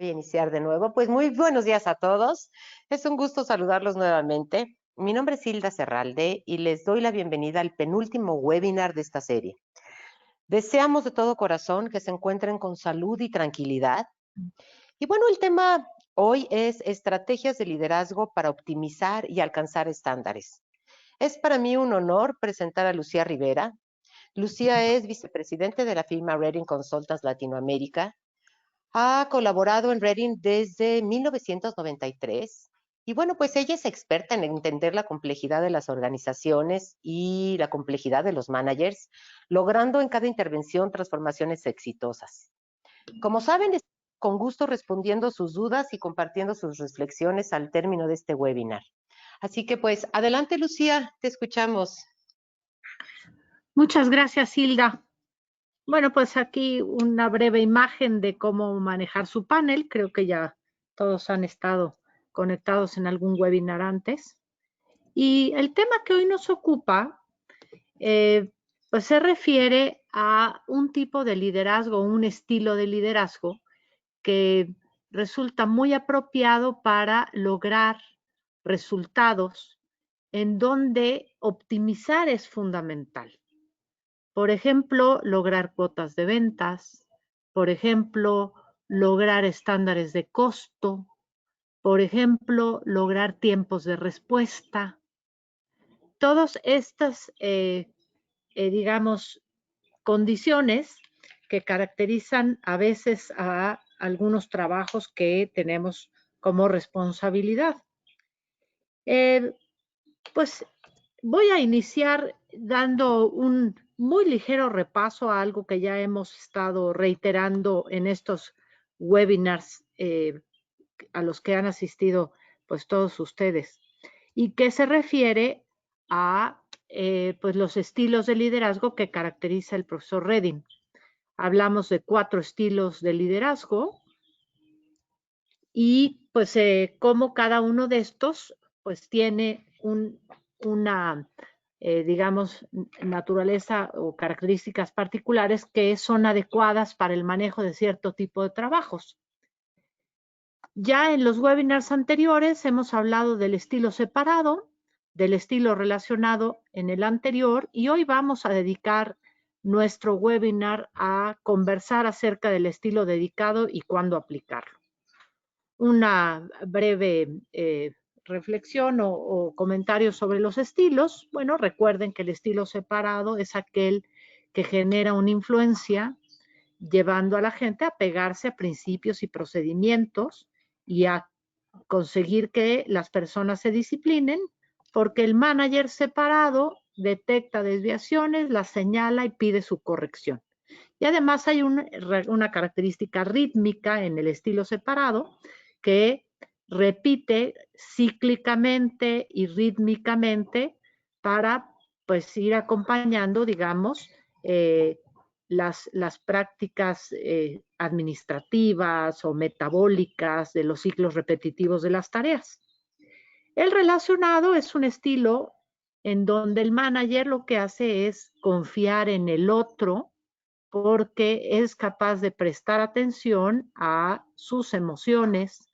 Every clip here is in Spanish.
Voy a iniciar de nuevo. Pues muy buenos días a todos. Es un gusto saludarlos nuevamente. Mi nombre es Hilda Serralde y les doy la bienvenida al penúltimo webinar de esta serie. Deseamos de todo corazón que se encuentren con salud y tranquilidad. Y bueno, el tema hoy es estrategias de liderazgo para optimizar y alcanzar estándares. Es para mí un honor presentar a Lucía Rivera. Lucía es vicepresidente de la firma Reading Consultants Latinoamérica. Ha colaborado en Reading desde 1993 y bueno, pues ella es experta en entender la complejidad de las organizaciones y la complejidad de los managers, logrando en cada intervención transformaciones exitosas. Como saben, estoy con gusto respondiendo sus dudas y compartiendo sus reflexiones al término de este webinar. Así que pues, adelante Lucía, te escuchamos. Muchas gracias, Hilda. Bueno, pues aquí una breve imagen de cómo manejar su panel. Creo que ya todos han estado conectados en algún webinar antes. Y el tema que hoy nos ocupa, pues se refiere a un tipo de liderazgo, un estilo de liderazgo que resulta muy apropiado para lograr resultados en donde optimizar es fundamental. Por ejemplo, lograr cuotas de ventas, por ejemplo, lograr estándares de costo, por ejemplo, lograr tiempos de respuesta. Todas estas, digamos, condiciones que caracterizan a veces a algunos trabajos que tenemos como responsabilidad. Pues voy a iniciar dando un muy ligero repaso a algo que ya hemos estado reiterando en estos webinars a los que han asistido pues todos ustedes y que se refiere a pues los estilos de liderazgo que caracteriza el profesor Reading. Hablamos de 4 estilos de liderazgo y pues cómo cada uno de estos pues tiene una, digamos, naturaleza o características particulares que son adecuadas para el manejo de cierto tipo de trabajos. Ya en los webinars anteriores hemos hablado del estilo separado, del estilo relacionado en el anterior y hoy vamos a dedicar nuestro webinar a conversar acerca del estilo dedicado y cuándo aplicarlo. Una breve reflexión o comentario sobre los estilos. Bueno, recuerden que el estilo separado es aquel que genera una influencia llevando a la gente a pegarse a principios y procedimientos y a conseguir que las personas se disciplinen, porque el manager separado detecta desviaciones, las señala y pide su corrección. Y además hay una característica rítmica en el estilo separado que repite cíclicamente y rítmicamente para pues ir acompañando, digamos, las prácticas administrativas o metabólicas de los ciclos repetitivos de las tareas. El relacionado es un estilo en donde el manager lo que hace es confiar en el otro porque es capaz de prestar atención a sus emociones,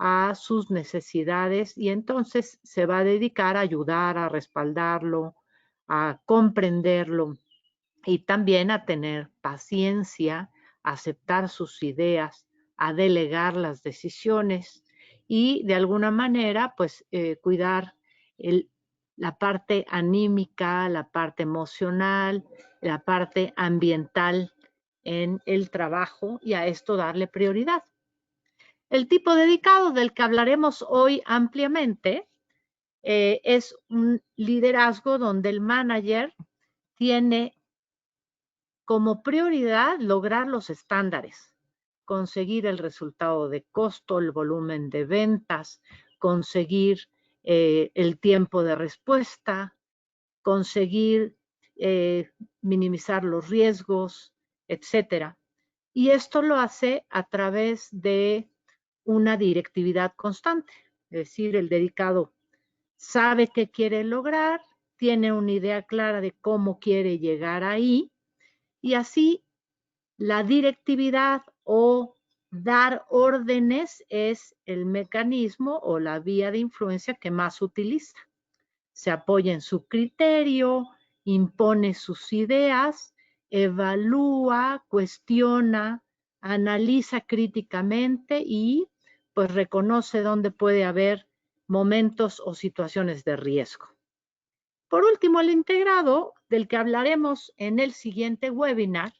a sus necesidades y entonces se va a dedicar a ayudar, a respaldarlo, a comprenderlo y también a tener paciencia, a aceptar sus ideas, a delegar las decisiones y de alguna manera pues cuidar la parte anímica, la parte emocional, la parte ambiental en el trabajo y a esto darle prioridad. El tipo dedicado del que hablaremos hoy ampliamente es un liderazgo donde el manager tiene como prioridad lograr los estándares, conseguir el resultado de costo, el volumen de ventas, conseguir el tiempo de respuesta, conseguir minimizar los riesgos, etcétera. Y esto lo hace a través de una directividad constante, es decir, el dedicado sabe qué quiere lograr, tiene una idea clara de cómo quiere llegar ahí y así la directividad o dar órdenes es el mecanismo o la vía de influencia que más utiliza. Se apoya en su criterio, impone sus ideas, evalúa, cuestiona, analiza críticamente y pues reconoce dónde puede haber momentos o situaciones de riesgo. Por último, el integrado, del que hablaremos en el siguiente webinar,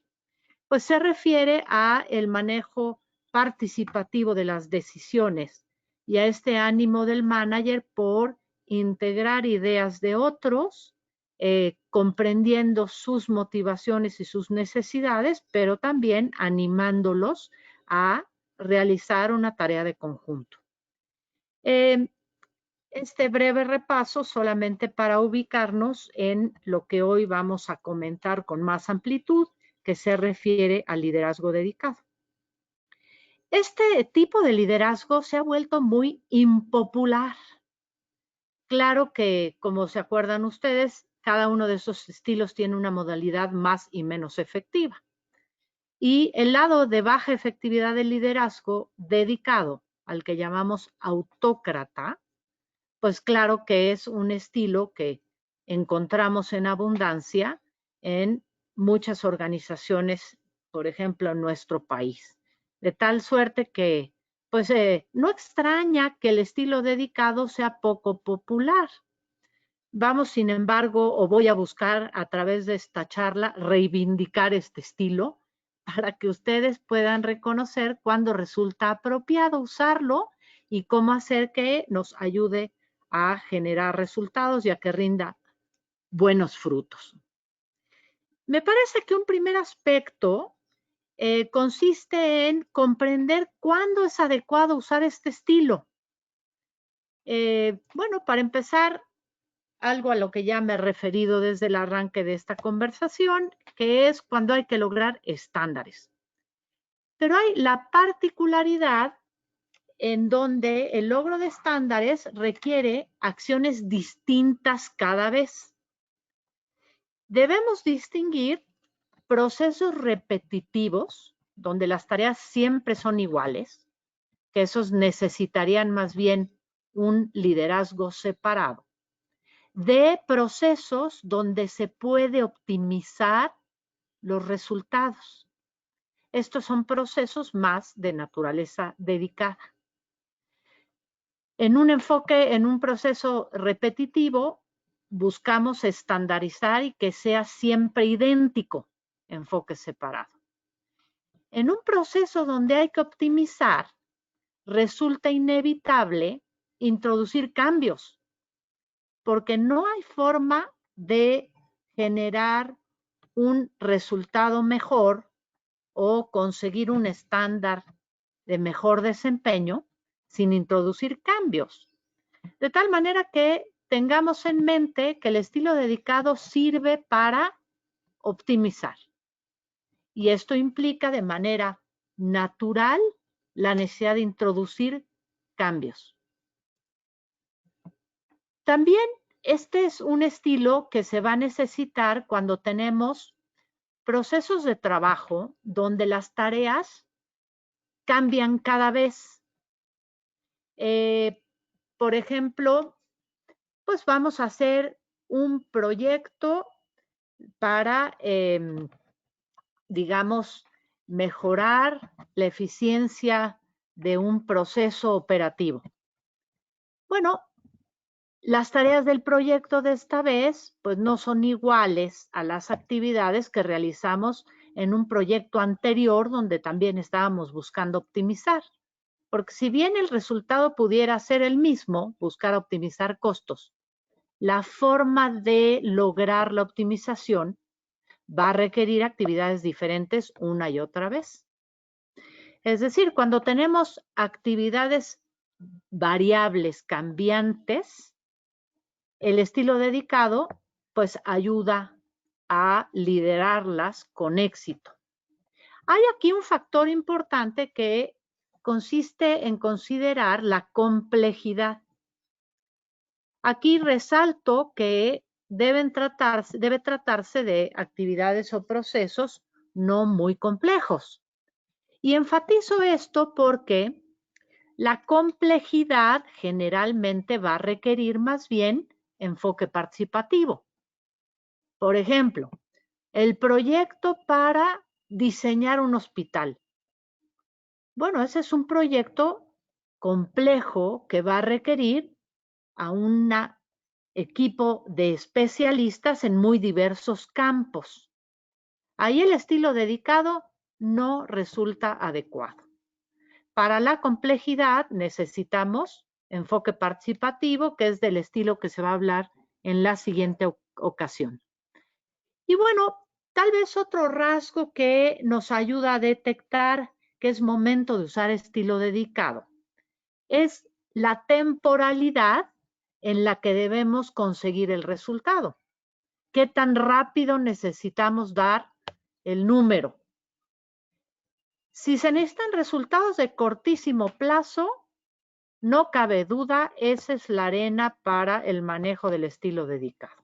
pues se refiere a el manejo participativo de las decisiones y a este ánimo del manager por integrar ideas de otros, comprendiendo sus motivaciones y sus necesidades, pero también animándolos a realizar una tarea de conjunto. Este breve repaso solamente para ubicarnos en lo que hoy vamos a comentar con más amplitud, que se refiere al liderazgo dedicado. Este tipo de liderazgo se ha vuelto muy impopular. Claro que, como se acuerdan ustedes, cada uno de esos estilos tiene una modalidad más y menos efectiva. Y el lado de baja efectividad del liderazgo dedicado, al que llamamos autócrata, pues claro que es un estilo que encontramos en abundancia en muchas organizaciones, por ejemplo, en nuestro país. De tal suerte que, pues, no extraña que el estilo dedicado sea poco popular. Vamos, sin embargo, o voy a buscar a través de esta charla reivindicar este estilo para que ustedes puedan reconocer cuándo resulta apropiado usarlo y cómo hacer que nos ayude a generar resultados y a que rinda buenos frutos. Me parece que un primer aspecto consiste en comprender cuándo es adecuado usar este estilo. Bueno, para empezar, algo a lo que ya me he referido desde el arranque de esta conversación, que es cuando hay que lograr estándares. Pero hay la particularidad en donde el logro de estándares requiere acciones distintas cada vez. Debemos distinguir procesos repetitivos, donde las tareas siempre son iguales, que esos necesitarían más bien un liderazgo separado, de procesos donde se puede optimizar los resultados. Estos son procesos más de naturaleza dedicada. En un enfoque, en un proceso repetitivo, buscamos estandarizar y que sea siempre idéntico, enfoque separado. En un proceso donde hay que optimizar, resulta inevitable introducir cambios, porque no hay forma de generar un resultado mejor o conseguir un estándar de mejor desempeño sin introducir cambios. De tal manera que tengamos en mente que el estilo dedicado sirve para optimizar. Y esto implica de manera natural la necesidad de introducir cambios. También este es un estilo que se va a necesitar cuando tenemos procesos de trabajo donde las tareas cambian cada vez. Por ejemplo, pues vamos a hacer un proyecto para, digamos, mejorar la eficiencia de un proceso operativo. Bueno, las tareas del proyecto de esta vez, pues no son iguales a las actividades que realizamos en un proyecto anterior donde también estábamos buscando optimizar. Porque si bien el resultado pudiera ser el mismo, buscar optimizar costos, la forma de lograr la optimización va a requerir actividades diferentes una y otra vez. Es decir, cuando tenemos actividades variables, cambiantes, el estilo dedicado pues ayuda a liderarlas con éxito. Hay aquí un factor importante que consiste en considerar la complejidad. Aquí resalto que debe tratarse de actividades o procesos no muy complejos Y enfatizo esto porque la complejidad generalmente va a requerir más bien enfoque participativo. Por ejemplo, el proyecto para diseñar un hospital. Bueno, ese es un proyecto complejo que va a requerir a un equipo de especialistas en muy diversos campos. Ahí el estilo dedicado no resulta adecuado. Para la complejidad necesitamos enfoque participativo, que es del estilo que se va a hablar en la siguiente ocasión. Y bueno, tal vez otro rasgo que nos ayuda a detectar que es momento de usar estilo dedicado es la temporalidad en la que debemos conseguir el resultado. ¿Qué tan rápido necesitamos dar el número? Si se necesitan resultados de cortísimo plazo, no cabe duda, esa es la arena para el manejo del estilo dedicado.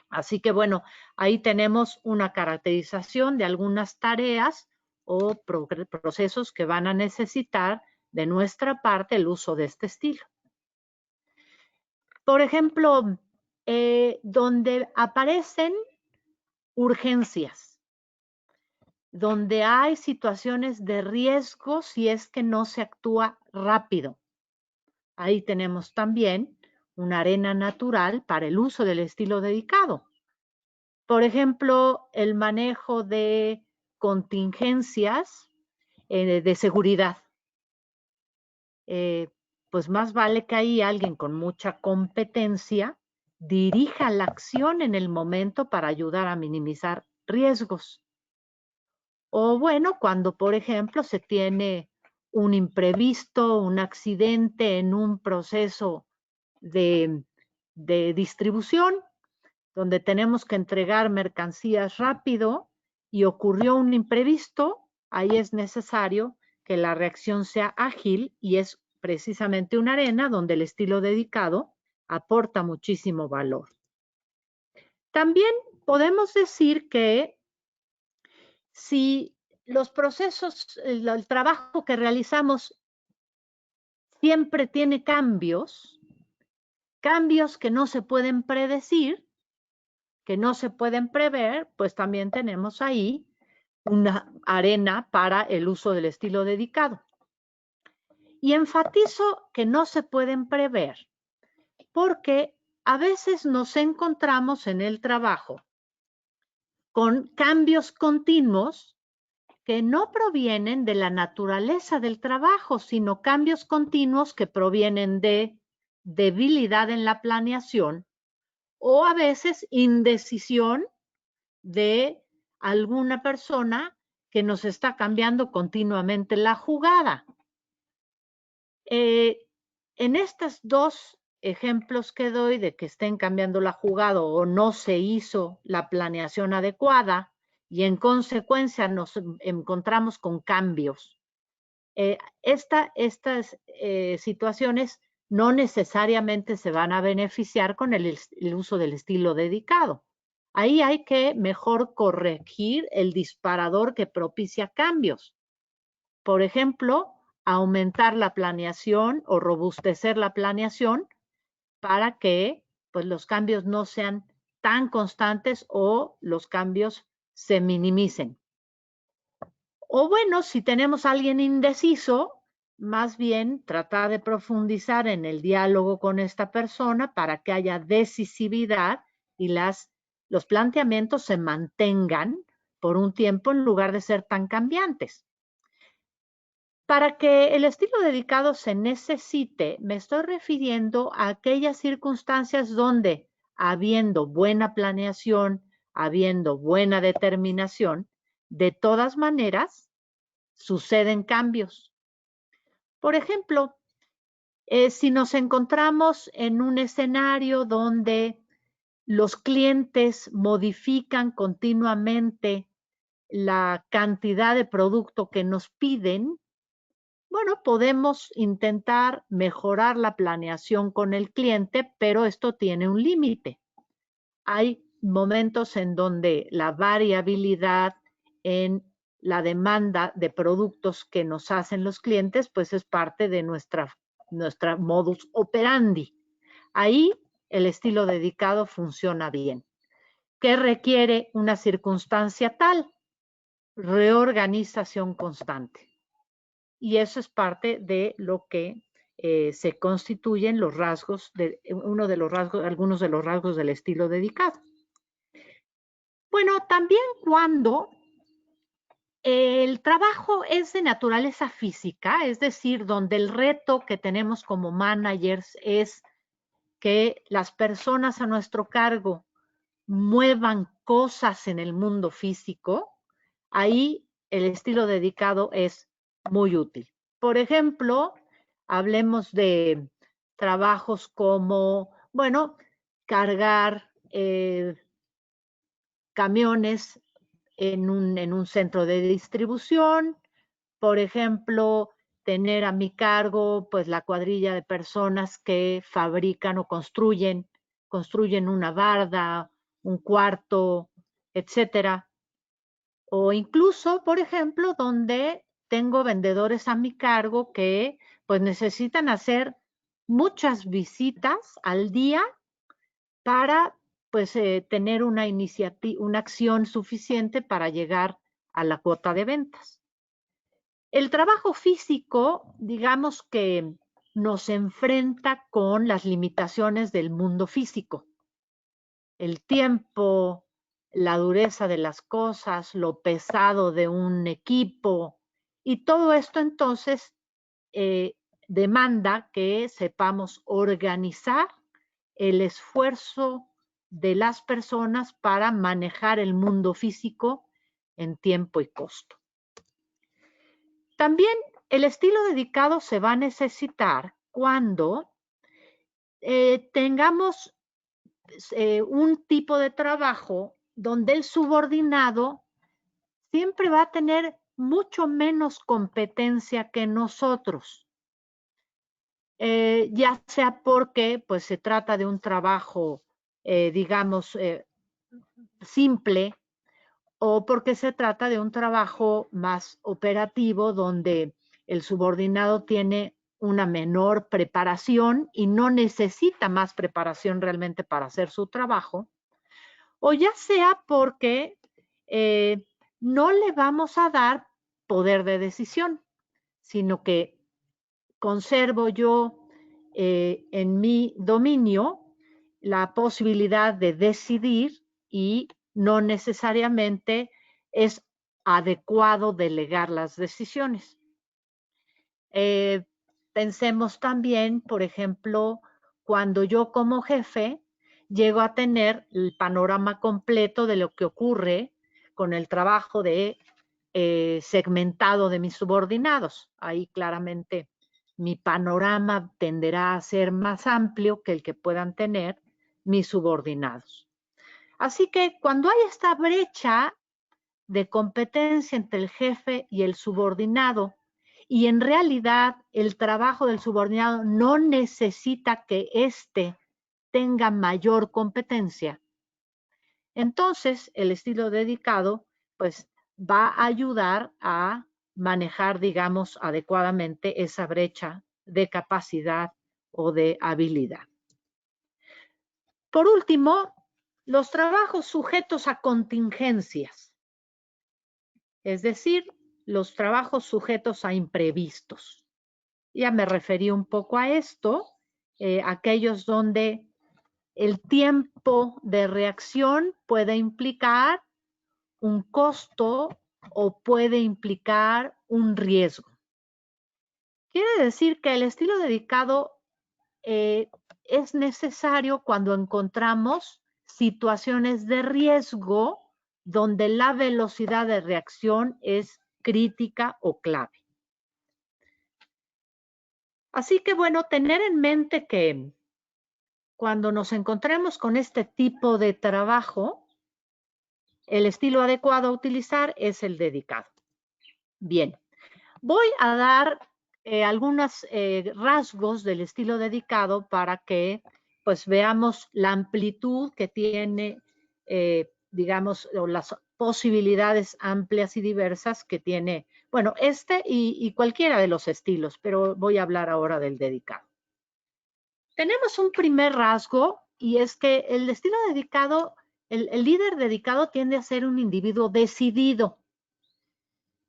Así que bueno, ahí tenemos una caracterización de algunas tareas o procesos que van a necesitar de nuestra parte el uso de este estilo. Por ejemplo, donde aparecen urgencias, donde hay situaciones de riesgo si es que no se actúa rápido. Ahí tenemos también una arena natural para el uso del estilo dedicado. Por ejemplo, el manejo de contingencias de seguridad. Pues más vale que ahí alguien con mucha competencia dirija la acción en el momento para ayudar a minimizar riesgos. O bueno, cuando por ejemplo se tiene un imprevisto, un accidente en un proceso de distribución, donde tenemos que entregar mercancías rápido y ocurrió un imprevisto, ahí es necesario que la reacción sea ágil y es precisamente una arena donde el estilo dedicado aporta muchísimo valor. También podemos decir que si los procesos, el trabajo que realizamos siempre tiene cambios que no se pueden predecir, que no se pueden prever, pues también tenemos ahí una arena para el uso del estilo dedicado. Y enfatizo que no se pueden prever porque a veces nos encontramos en el trabajo con cambios continuos que no provienen de la naturaleza del trabajo, sino cambios continuos que provienen de debilidad en la planeación o a veces indecisión de alguna persona que nos está cambiando continuamente la jugada. En estos dos ejemplos que doy de que estén cambiando la jugada o no se hizo la planeación adecuada y en consecuencia nos encontramos con cambios. Estas situaciones no necesariamente se van a beneficiar con el uso del estilo dedicado. Ahí hay que mejor corregir el disparador que propicia cambios. Por ejemplo, aumentar la planeación o robustecer la planeación para que pues, los cambios no sean tan constantes o los cambios se minimicen. O bueno, si tenemos a alguien indeciso, más bien tratar de profundizar en el diálogo con esta persona para que haya decisividad y los planteamientos se mantengan por un tiempo en lugar de ser tan cambiantes. Para que el estilo dedicado se necesite, me estoy refiriendo a aquellas circunstancias donde, habiendo buena planeación, habiendo buena determinación, de todas maneras, suceden cambios. Por ejemplo, si nos encontramos en un escenario donde los clientes modifican continuamente la cantidad de producto que nos piden, bueno, podemos intentar mejorar la planeación con el cliente, pero esto tiene un límite. Hay momentos en donde la variabilidad en la demanda de productos que nos hacen los clientes, pues es parte de nuestra modus operandi. Ahí el estilo dedicado funciona bien. ¿Qué requiere una circunstancia tal? Reorganización constante. Y eso es parte de lo que se constituyen los rasgos, algunos de los rasgos del estilo dedicado. Bueno, también cuando el trabajo es de naturaleza física, es decir, donde el reto que tenemos como managers es que las personas a nuestro cargo muevan cosas en el mundo físico, ahí el estilo dedicado es muy útil. Por ejemplo, hablemos de trabajos como, bueno, cargar camiones en un centro de distribución, por ejemplo, tener a mi cargo pues la cuadrilla de personas que fabrican o construyen una barda, un cuarto, etcétera. O incluso, por ejemplo, donde tengo vendedores a mi cargo que pues necesitan hacer muchas visitas al día para pues tener una acción suficiente para llegar a la cuota de ventas. El trabajo físico, digamos que nos enfrenta con las limitaciones del mundo físico. El tiempo, la dureza de las cosas, lo pesado de un equipo y todo esto entonces demanda que sepamos organizar el esfuerzo de las personas para manejar el mundo físico en tiempo y costo. También el estilo dedicado se va a necesitar cuando tengamos un tipo de trabajo donde el subordinado siempre va a tener mucho menos competencia que nosotros. Ya sea porque pues, se trata de un trabajo, digamos, simple, o porque se trata de un trabajo más operativo donde el subordinado tiene una menor preparación y no necesita más preparación realmente para hacer su trabajo, o ya sea porque no le vamos a dar poder de decisión, sino que conservo yo en mi dominio la posibilidad de decidir y no necesariamente es adecuado delegar las decisiones. Pensemos también, por ejemplo, cuando yo como jefe llego a tener el panorama completo de lo que ocurre con el trabajo de segmentado de mis subordinados. Ahí claramente mi panorama tenderá a ser más amplio que el que puedan tener mis subordinados. Así que cuando hay esta brecha de competencia entre el jefe y el subordinado, y en realidad el trabajo del subordinado no necesita que éste tenga mayor competencia, entonces el estilo dedicado pues va a ayudar a manejar, digamos, adecuadamente esa brecha de capacidad o de habilidad. Por último, los trabajos sujetos a contingencias, es decir, los trabajos sujetos a imprevistos. Ya me referí un poco a esto, aquellos donde el tiempo de reacción puede implicar un costo o puede implicar un riesgo. Quiere decir que el estilo dedicado es necesario cuando encontramos situaciones de riesgo donde la velocidad de reacción es crítica o clave. Así que bueno, tener en mente que cuando nos encontremos con este tipo de trabajo, el estilo adecuado a utilizar es el dedicado. Bien, voy a dar algunos rasgos del estilo dedicado para que pues veamos la amplitud que tiene, digamos, o las posibilidades amplias y diversas que tiene, bueno, este y cualquiera de los estilos, pero voy a hablar ahora del dedicado. Tenemos un primer rasgo y es que el estilo dedicado, el líder dedicado tiende a ser un individuo decidido.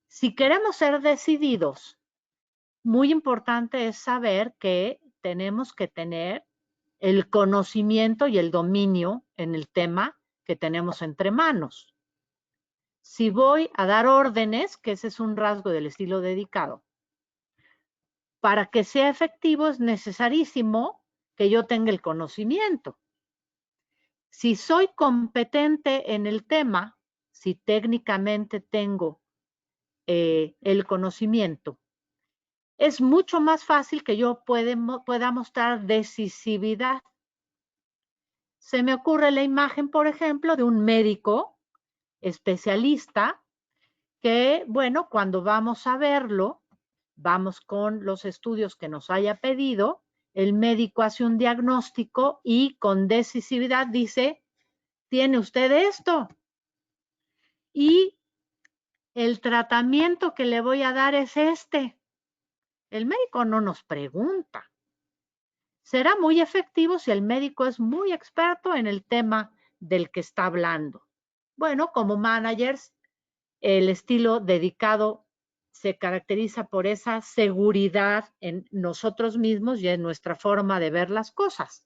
Si queremos ser decididos, muy importante es saber que tenemos que tener el conocimiento y el dominio en el tema que tenemos entre manos. Si voy a dar órdenes, que ese es un rasgo del estilo dedicado, para que sea efectivo es necesarísimo que yo tenga el conocimiento. Si soy competente en el tema, si técnicamente tengo el conocimiento, es mucho más fácil que yo pueda mostrar decisividad. Se me ocurre la imagen, por ejemplo, de un médico especialista que, bueno, cuando vamos a verlo, vamos con los estudios que nos haya pedido, el médico hace un diagnóstico y con decisividad dice, tiene usted esto. Y el tratamiento que le voy a dar es este. El médico no nos pregunta. Será muy efectivo si el médico es muy experto en el tema del que está hablando. Bueno, como managers, el estilo dedicado se caracteriza por esa seguridad en nosotros mismos y en nuestra forma de ver las cosas.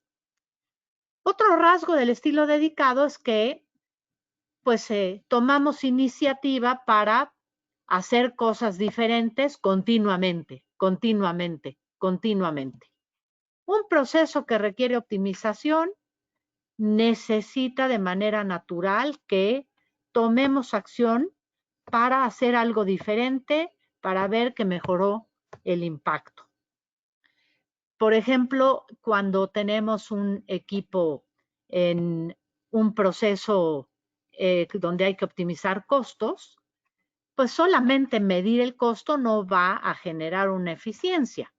Otro rasgo del estilo dedicado es que pues tomamos iniciativa para hacer cosas diferentes continuamente. Un proceso que requiere optimización necesita de manera natural que tomemos acción para hacer algo diferente, para ver que mejoró el impacto. Por ejemplo, cuando tenemos un equipo en un proceso donde hay que optimizar costos, pues solamente medir el costo no va a generar una eficiencia.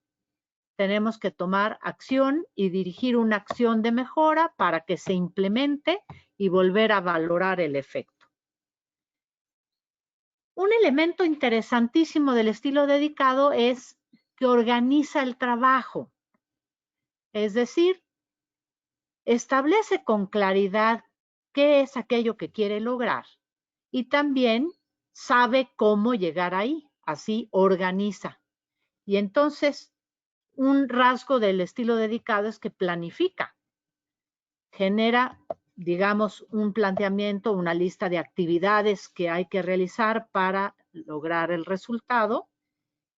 Tenemos que tomar acción y dirigir una acción de mejora para que se implemente y volver a valorar el efecto. Un elemento interesantísimo del estilo dedicado es que organiza el trabajo. Es decir, establece con claridad qué es aquello que quiere lograr y también sabe cómo llegar ahí, así organiza. Y entonces, un rasgo del estilo dedicado es que planifica, genera, digamos, un planteamiento, una lista de actividades que hay que realizar para lograr el resultado,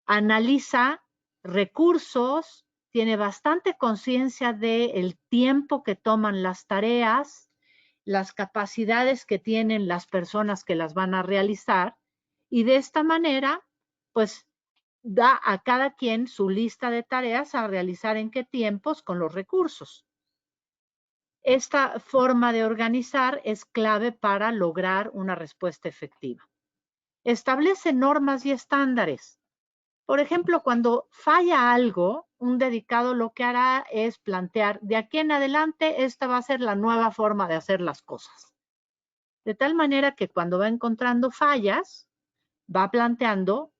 analiza recursos, tiene bastante conciencia del tiempo que toman las tareas, las capacidades que tienen las personas que las van a realizar y de esta manera, pues da a cada quien su lista de tareas a realizar en qué tiempos con los recursos. Esta forma de organizar es clave para lograr una respuesta efectiva. Establece normas y estándares. Por ejemplo, cuando falla algo, un dedicado lo que hará es plantear, de aquí en adelante, esta va a ser la nueva forma de hacer las cosas. De tal manera que cuando va encontrando fallas, va planteando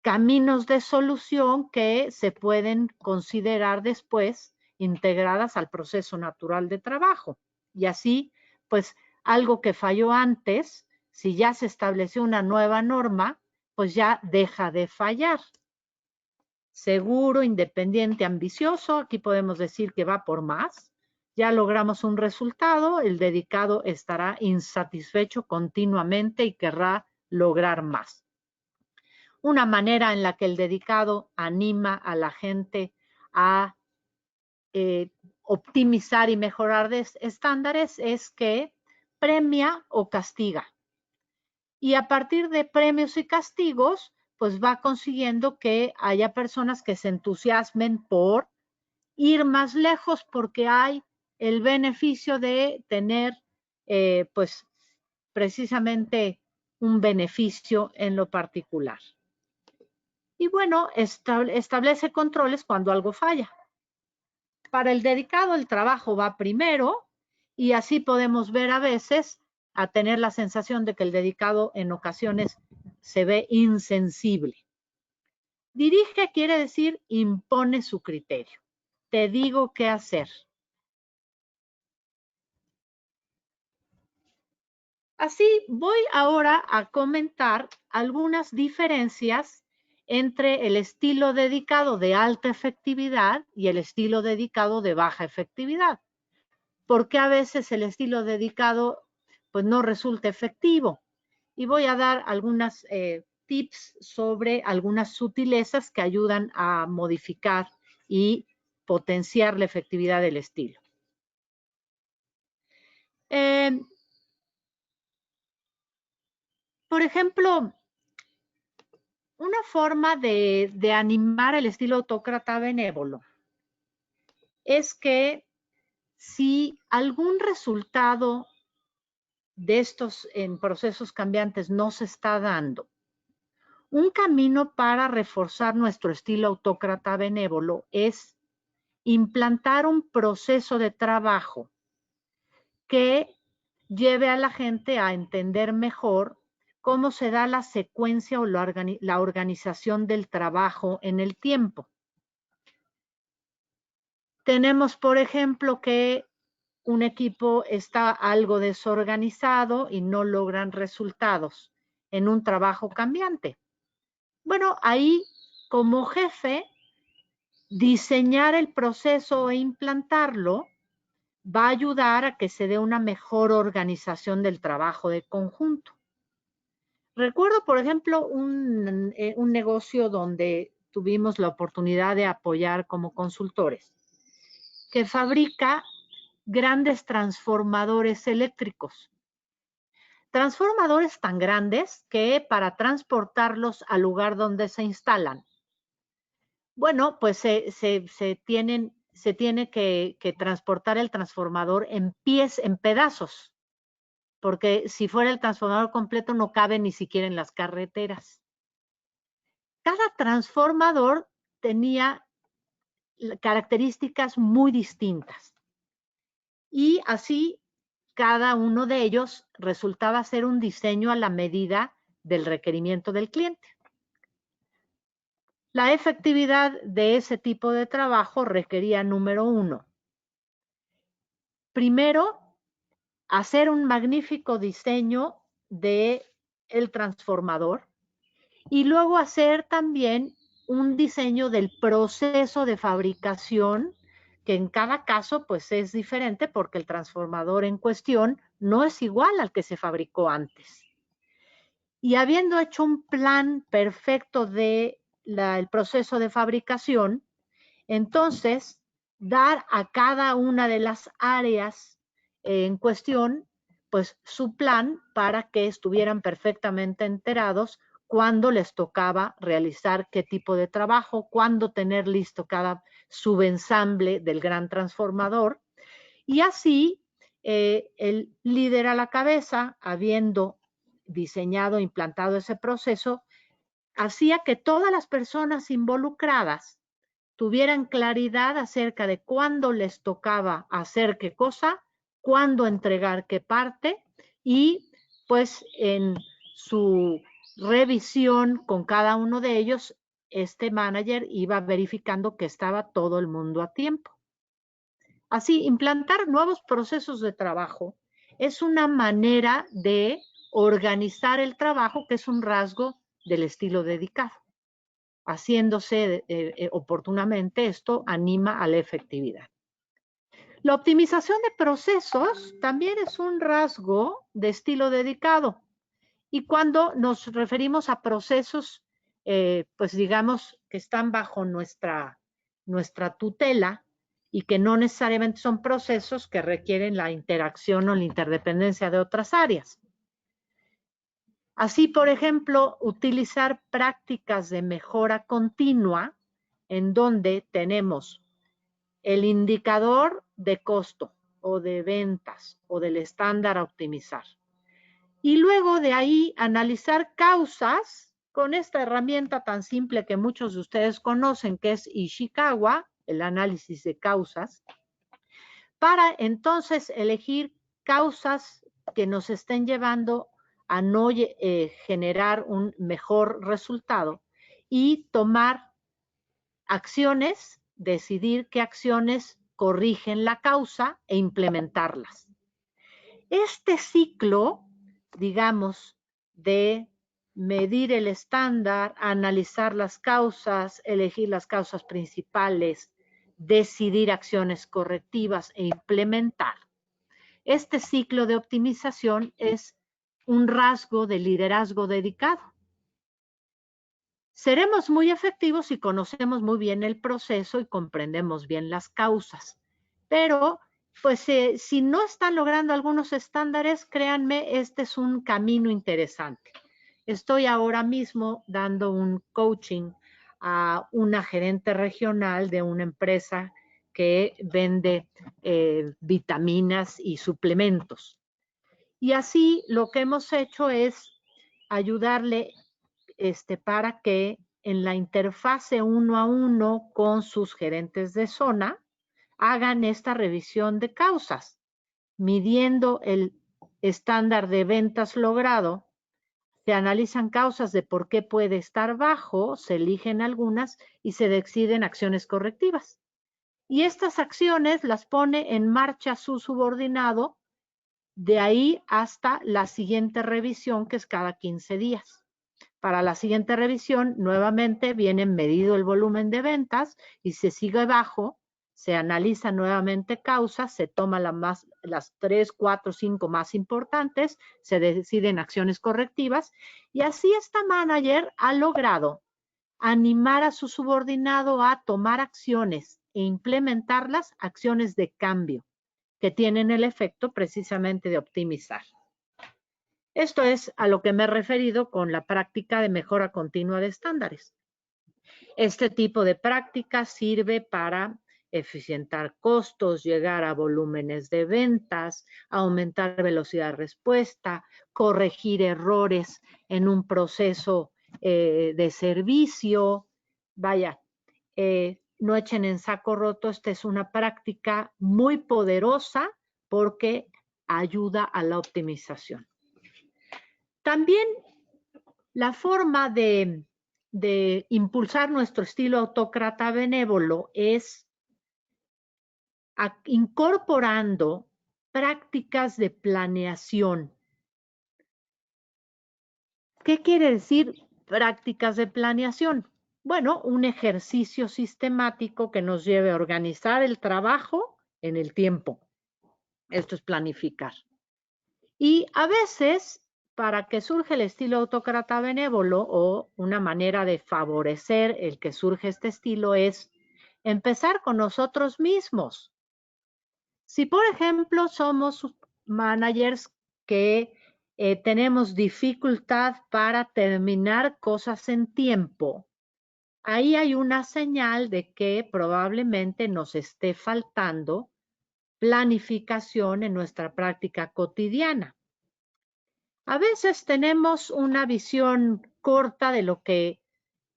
caminos de solución que se pueden considerar después integradas al proceso natural de trabajo. Y así, pues, algo que falló antes, si ya se estableció una nueva norma, pues ya deja de fallar. Seguro, independiente, ambicioso, aquí podemos decir que va por más. Ya logramos un resultado, el dedicado estará insatisfecho continuamente y querrá lograr más. Una manera en la que el dedicado anima a la gente a optimizar y mejorar estándares es que premia o castiga. Y a partir de premios y castigos, pues va consiguiendo que haya personas que se entusiasmen por ir más lejos porque hay el beneficio de tener, pues, precisamente un beneficio en lo particular. Y bueno, establece controles cuando algo falla. Para el dedicado el trabajo va primero y así podemos ver a veces a tener la sensación de que el dedicado en ocasiones se ve insensible. Dirige quiere decir impone su criterio. Te digo qué hacer. Así voy ahora a comentar algunas diferencias entre el estilo dedicado de alta efectividad y el estilo dedicado de baja efectividad. Porque a veces el estilo dedicado pues no resulta efectivo. Y voy a dar algunas tips sobre algunas sutilezas que ayudan a modificar y potenciar la efectividad del estilo. Por ejemplo, una forma de animar el estilo autócrata benévolo es que si algún resultado de estos en procesos cambiantes no se está dando, un camino para reforzar nuestro estilo autócrata benévolo es implantar un proceso de trabajo que lleve a la gente a entender mejor cómo se da la secuencia o la organización del trabajo en el tiempo. Tenemos, por ejemplo, que un equipo está algo desorganizado y no logran resultados en un trabajo cambiante. Bueno, ahí como jefe, diseñar el proceso e implantarlo va a ayudar a que se dé una mejor organización del trabajo de conjunto. Recuerdo, por ejemplo, un negocio donde tuvimos la oportunidad de apoyar como consultores, que fabrica grandes transformadores eléctricos. Transformadores tan grandes que para transportarlos al lugar donde se instalan, bueno, pues se tiene que transportar el transformador en pedazos, porque si fuera el transformador completo no cabe ni siquiera en las carreteras. Cada transformador tenía características muy distintas y así cada uno de ellos resultaba ser un diseño a la medida del requerimiento del cliente. La efectividad de ese tipo de trabajo requería, número uno, primero, hacer un magnífico diseño del transformador y luego hacer también un diseño del proceso de fabricación, que en cada caso pues es diferente porque el transformador en cuestión no es igual al que se fabricó antes. Y habiendo hecho un plan perfecto del proceso de fabricación, entonces dar a cada una de las áreas en cuestión pues su plan para que estuvieran perfectamente enterados cuándo les tocaba realizar qué tipo de trabajo, cuándo tener listo cada subensamble del gran transformador. Y así el líder a la cabeza, habiendo diseñado e implantado ese proceso, hacía que todas las personas involucradas tuvieran claridad acerca de cuándo les tocaba hacer qué cosa, cuándo entregar qué parte y pues en su revisión con cada uno de ellos, este manager iba verificando que estaba todo el mundo a tiempo. Así, implantar nuevos procesos de trabajo es una manera de organizar el trabajo que es un rasgo del estilo dedicado. Haciéndose oportunamente, esto anima a la efectividad. La optimización de procesos también es un rasgo de estilo dedicado. Y cuando nos referimos a procesos, pues digamos que están bajo nuestra tutela y que no necesariamente son procesos que requieren la interacción o la interdependencia de otras áreas. Así, por ejemplo, utilizar prácticas de mejora continua en donde tenemos el indicador de costo o de ventas o del estándar a optimizar. Y luego de ahí analizar causas con esta herramienta tan simple que muchos de ustedes conocen, que es Ishikawa, el análisis de causas, para entonces elegir causas que nos estén llevando a no generar un mejor resultado y tomar acciones, decidir qué acciones corrigen la causa e implementarlas. Este ciclo, digamos, de medir el estándar, analizar las causas, elegir las causas principales, decidir acciones correctivas e implementar. Este ciclo de optimización es un rasgo de liderazgo dedicado. Seremos muy efectivos si conocemos muy bien el proceso y comprendemos bien las causas. Pero, pues, si no están logrando algunos estándares, créanme, este es un camino interesante. Estoy ahora mismo dando un coaching a una gerente regional de una empresa que vende vitaminas y suplementos. Y así lo que hemos hecho es ayudarle para que en la interfase 1 a 1 con sus gerentes de zona hagan esta revisión de causas, midiendo el estándar de ventas logrado. Se analizan causas de por qué puede estar bajo, se eligen algunas y se deciden acciones correctivas. Y estas acciones las pone en marcha su subordinado de ahí hasta la siguiente revisión, que es cada 15 días. Para la siguiente revisión, nuevamente viene medido el volumen de ventas y se sigue bajo, se analiza nuevamente causas, se toman las 3, 4, 5 más importantes, se deciden acciones correctivas y así esta manager ha logrado animar a su subordinado a tomar acciones e implementar las acciones de cambio que tienen el efecto precisamente de optimizar. Esto es a lo que me he referido con la práctica de mejora continua de estándares. Este tipo de práctica sirve para eficientar costos, llegar a volúmenes de ventas, aumentar velocidad de respuesta, corregir errores en un proceso de servicio. Vaya, no echen en saco roto, esta es una práctica muy poderosa porque ayuda a la optimización. También la forma de impulsar nuestro estilo autócrata benévolo es incorporando prácticas de planeación. ¿Qué quiere decir prácticas de planeación? Bueno, un ejercicio sistemático que nos lleve a organizar el trabajo en el tiempo. Esto es planificar. Y a veces, para que surja el estilo autócrata benévolo o una manera de favorecer el que surge este estilo es empezar con nosotros mismos. Si, por ejemplo, somos managers que tenemos dificultad para terminar cosas en tiempo, ahí hay una señal de que probablemente nos esté faltando planificación en nuestra práctica cotidiana. A veces tenemos una visión corta de lo que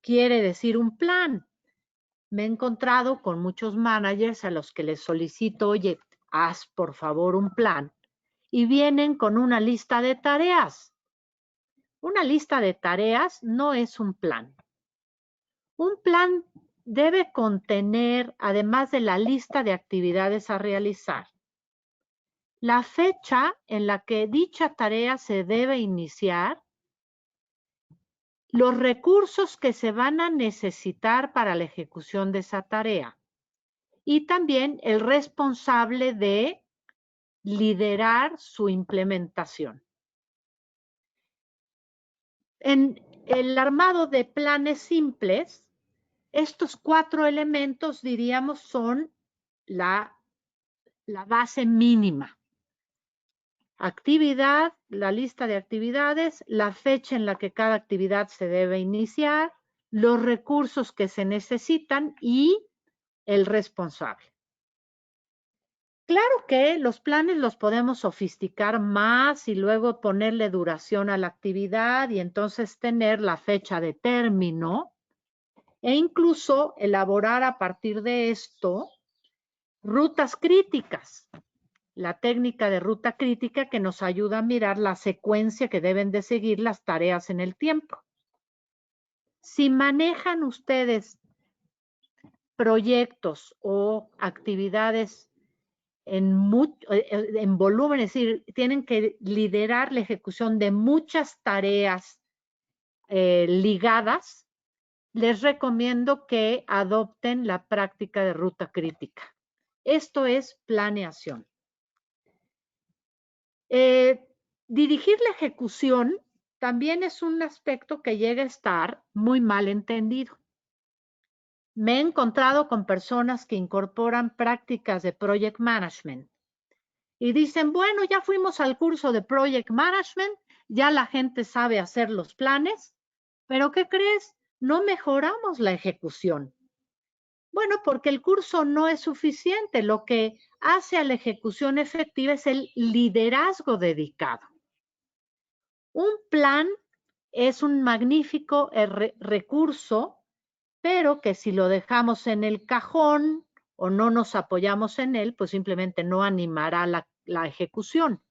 quiere decir un plan. Me he encontrado con muchos managers a los que les solicito, oye, haz por favor un plan. Y vienen con una lista de tareas. Una lista de tareas no es un plan. Un plan debe contener, además de la lista de actividades a realizar, la fecha en la que dicha tarea se debe iniciar, los recursos que se van a necesitar para la ejecución de esa tarea y también el responsable de liderar su implementación. En el armado de planes simples, estos 4 elementos, diríamos, son la base mínima. Actividad, la lista de actividades, la fecha en la que cada actividad se debe iniciar, los recursos que se necesitan y el responsable. Claro que los planes los podemos sofisticar más y luego ponerle duración a la actividad y entonces tener la fecha de término e incluso elaborar a partir de esto rutas críticas. la técnica de ruta crítica que nos ayuda a mirar la secuencia que deben de seguir las tareas en el tiempo. Si manejan ustedes proyectos o actividades en volumen, es decir, tienen que liderar la ejecución de muchas tareas ligadas, les recomiendo que adopten la práctica de ruta crítica. Esto es planeación. Dirigir la ejecución también es un aspecto que llega a estar muy mal entendido. Me he encontrado con personas que incorporan prácticas de project management y dicen, bueno, ya fuimos al curso de project management, ya la gente sabe hacer los planes, pero ¿qué crees? No mejoramos la ejecución. Bueno, porque el curso no es suficiente. Lo que hace a la ejecución efectiva es el liderazgo dedicado. Un plan es un magnífico recurso, pero que si lo dejamos en el cajón o no nos apoyamos en él, pues simplemente no animará la ejecución.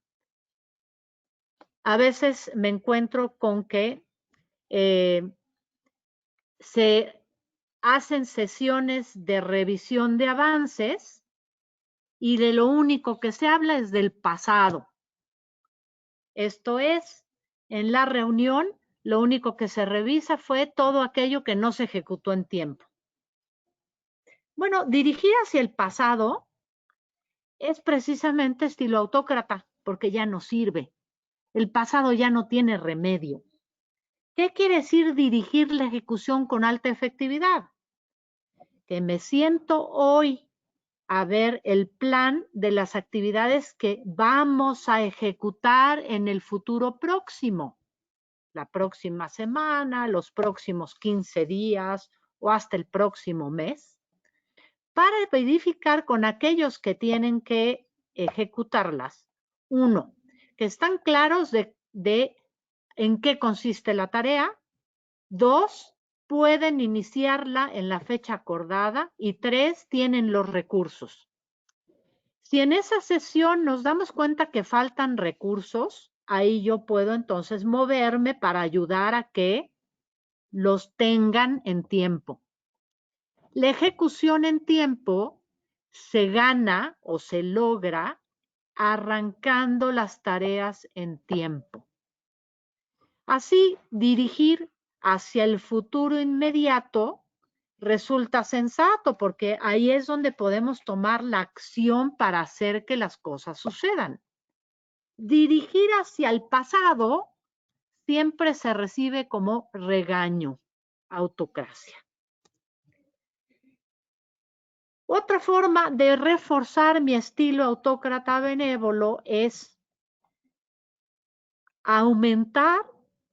A veces me encuentro con que se hacen sesiones de revisión de avances y de lo único que se habla es del pasado. Esto es, en la reunión, lo único que se revisa fue todo aquello que no se ejecutó en tiempo. Bueno, dirigir hacia el pasado es precisamente estilo autócrata, porque ya no sirve. El pasado ya no tiene remedio. ¿Qué quiere decir dirigir la ejecución con alta efectividad? Que me siento hoy a ver el plan de las actividades que vamos a ejecutar en el futuro próximo, la próxima semana, los próximos 15 días o hasta el próximo mes, para verificar con aquellos que tienen que ejecutarlas. Uno, que están claros de en qué consiste la tarea. Dos, pueden iniciarla en la fecha acordada. Y tres, tienen los recursos. Si en esa sesión nos damos cuenta que faltan recursos, ahí yo puedo entonces moverme para ayudar a que los tengan en tiempo. La ejecución en tiempo se gana o se logra arrancando las tareas en tiempo. Así, dirigir hacia el futuro inmediato resulta sensato porque ahí es donde podemos tomar la acción para hacer que las cosas sucedan. Dirigir hacia el pasado siempre se recibe como regaño, autocracia. Otra forma de reforzar mi estilo autócrata benévolo es aumentar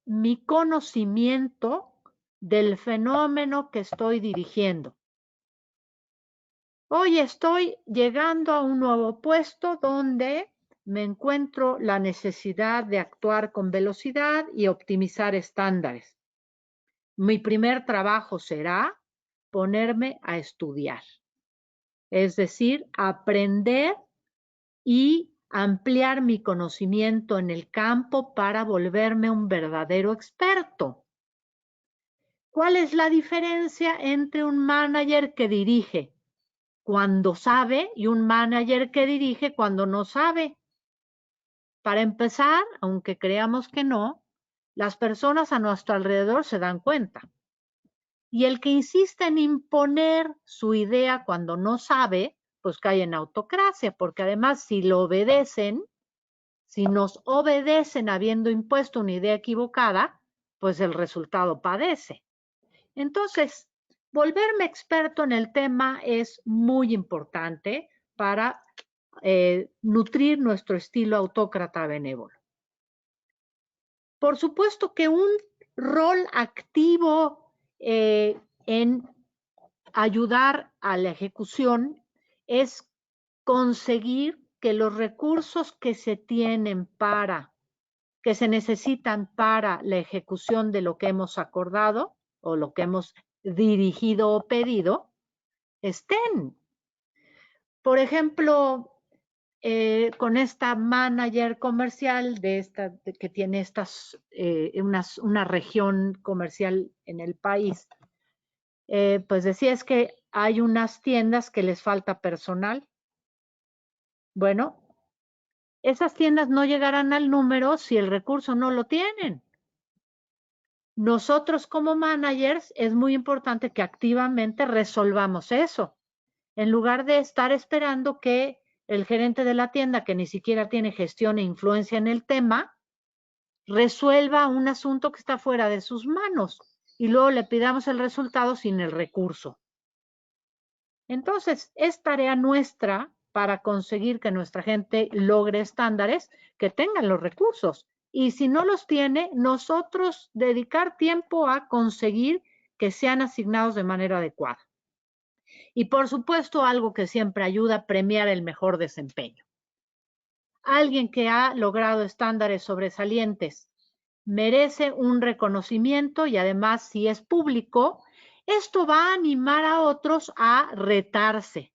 mi conocimiento del fenómeno que estoy dirigiendo. Hoy estoy llegando a un nuevo puesto donde me encuentro la necesidad de actuar con velocidad y optimizar estándares. Mi primer trabajo será ponerme a estudiar, es decir, aprender y ampliar mi conocimiento en el campo para volverme un verdadero experto. ¿Cuál es la diferencia entre un manager que dirige cuando sabe y un manager que dirige cuando no sabe? Para empezar, aunque creamos que no, las personas a nuestro alrededor se dan cuenta. Y el que insiste en imponer su idea cuando no sabe, pues cae en autocracia, porque además si lo obedecen, si nos obedecen habiendo impuesto una idea equivocada, pues el resultado padece. Entonces, volverme experto en el tema es muy importante para nutrir nuestro estilo autócrata benévolo. Por supuesto que un rol activo en ayudar a la ejecución es conseguir que los recursos que se tienen que se necesitan para la ejecución de lo que hemos acordado o lo que hemos dirigido o pedido, estén. Por ejemplo, con esta manager comercial que tiene una región comercial en el país, pues decía es que hay unas tiendas que les falta personal. Bueno, esas tiendas no llegarán al número si el recurso no lo tienen. Nosotros como managers es muy importante que activamente resolvamos eso, en lugar de estar esperando que el gerente de la tienda, que ni siquiera tiene gestión e influencia en el tema, resuelva un asunto que está fuera de sus manos y luego le pidamos el resultado sin el recurso. Entonces, es tarea nuestra para conseguir que nuestra gente logre estándares que tengan los recursos. Y si no los tiene, nosotros dedicar tiempo a conseguir que sean asignados de manera adecuada. Y por supuesto, algo que siempre ayuda a premiar el mejor desempeño. Alguien que ha logrado estándares sobresalientes merece un reconocimiento y además, si es público, esto va a animar a otros a retarse,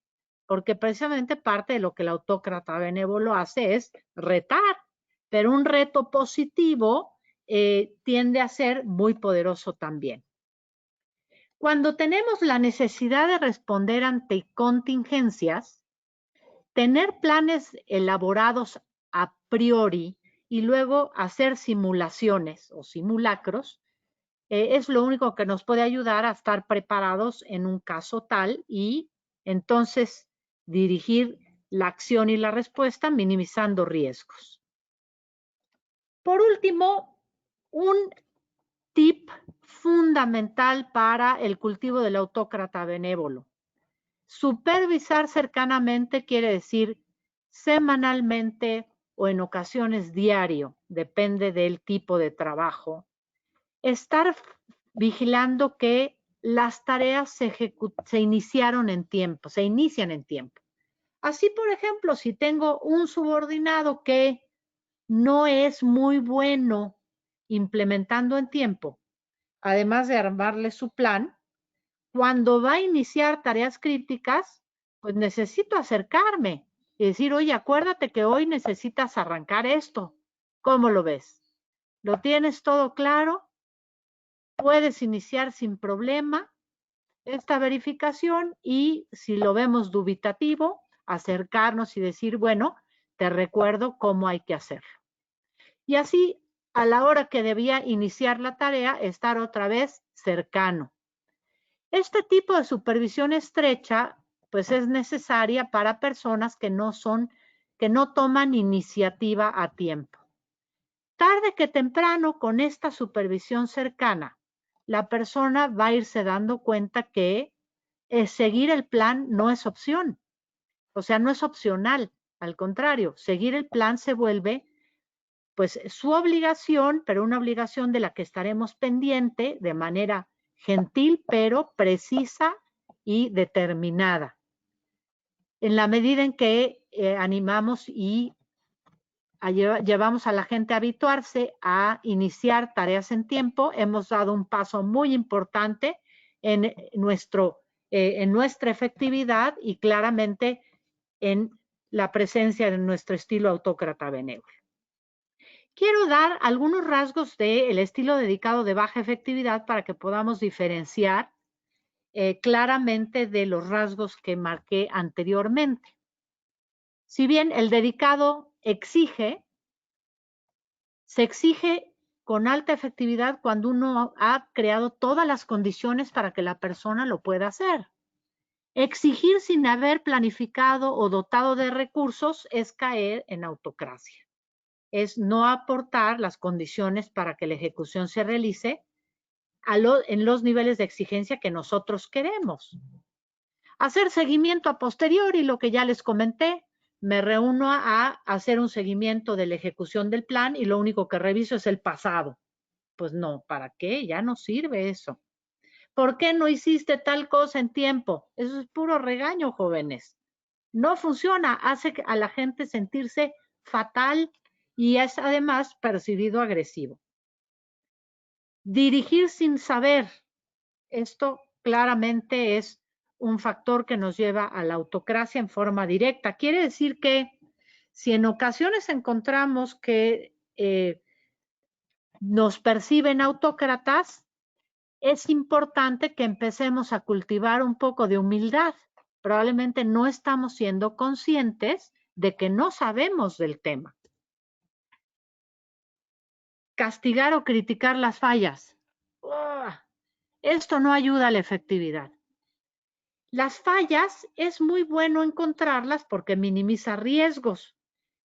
porque precisamente parte de lo que el autócrata benévolo hace es retar, pero un reto positivo tiende a ser muy poderoso también. Cuando tenemos la necesidad de responder ante contingencias, tener planes elaborados a priori y luego hacer simulaciones o simulacros es lo único que nos puede ayudar a estar preparados en un caso tal y entonces dirigir la acción y la respuesta minimizando riesgos. Por último, un tip fundamental para el cultivo del autócrata benévolo. Supervisar cercanamente quiere decir semanalmente o en ocasiones diario, depende del tipo de trabajo. Estar vigilando que las tareas se inician en tiempo. Así, por ejemplo, si tengo un subordinado que no es muy bueno implementando en tiempo, además de armarle su plan, cuando va a iniciar tareas críticas, pues necesito acercarme y decir, oye, acuérdate que hoy necesitas arrancar esto. ¿Cómo lo ves? ¿Lo tienes todo claro? Puedes iniciar sin problema esta verificación y si lo vemos dubitativo, acercarnos y decir, bueno, te recuerdo cómo hay que hacerlo. Y así, a la hora que debía iniciar la tarea, estar otra vez cercano. Este tipo de supervisión estrecha, pues es necesaria para personas que no toman iniciativa a tiempo. Tarde que temprano, con esta supervisión cercana, la persona va a irse dando cuenta que seguir el plan no es opción. O sea, no es opcional. Al contrario, seguir el plan se vuelve pues su obligación, pero una obligación de la que estaremos pendiente de manera gentil, pero precisa y determinada. En la medida en que animamos y llevamos a la gente a habituarse a iniciar tareas en tiempo, hemos dado un paso muy importante en nuestra efectividad y claramente en la presencia de nuestro estilo autócrata benévolo. Quiero dar algunos rasgos del estilo dedicado de baja efectividad para que podamos diferenciar claramente de los rasgos que marqué anteriormente. Si bien el dedicado se exige con alta efectividad cuando uno ha creado todas las condiciones para que la persona lo pueda hacer. Exigir sin haber planificado o dotado de recursos es caer en autocracia. Es no aportar las condiciones para que la ejecución se realice en los niveles de exigencia que nosotros queremos. Hacer seguimiento a posteriori, lo que ya les comenté, me reúno a hacer un seguimiento de la ejecución del plan y lo único que reviso es el pasado. Pues no, ¿para qué? Ya no sirve eso. ¿Por qué no hiciste tal cosa en tiempo? Eso es puro regaño, jóvenes. No funciona, hace a la gente sentirse fatal y es además percibido agresivo. Dirigir sin saber. Esto claramente es un factor que nos lleva a la autocracia en forma directa. Quiere decir que Si en ocasiones encontramos que nos perciben autócratas, es importante que empecemos a cultivar un poco de humildad. Probablemente no estamos siendo conscientes de que no sabemos del tema. Castigar o criticar las fallas. Esto no ayuda a la efectividad. Las fallas es muy bueno encontrarlas porque minimiza riesgos,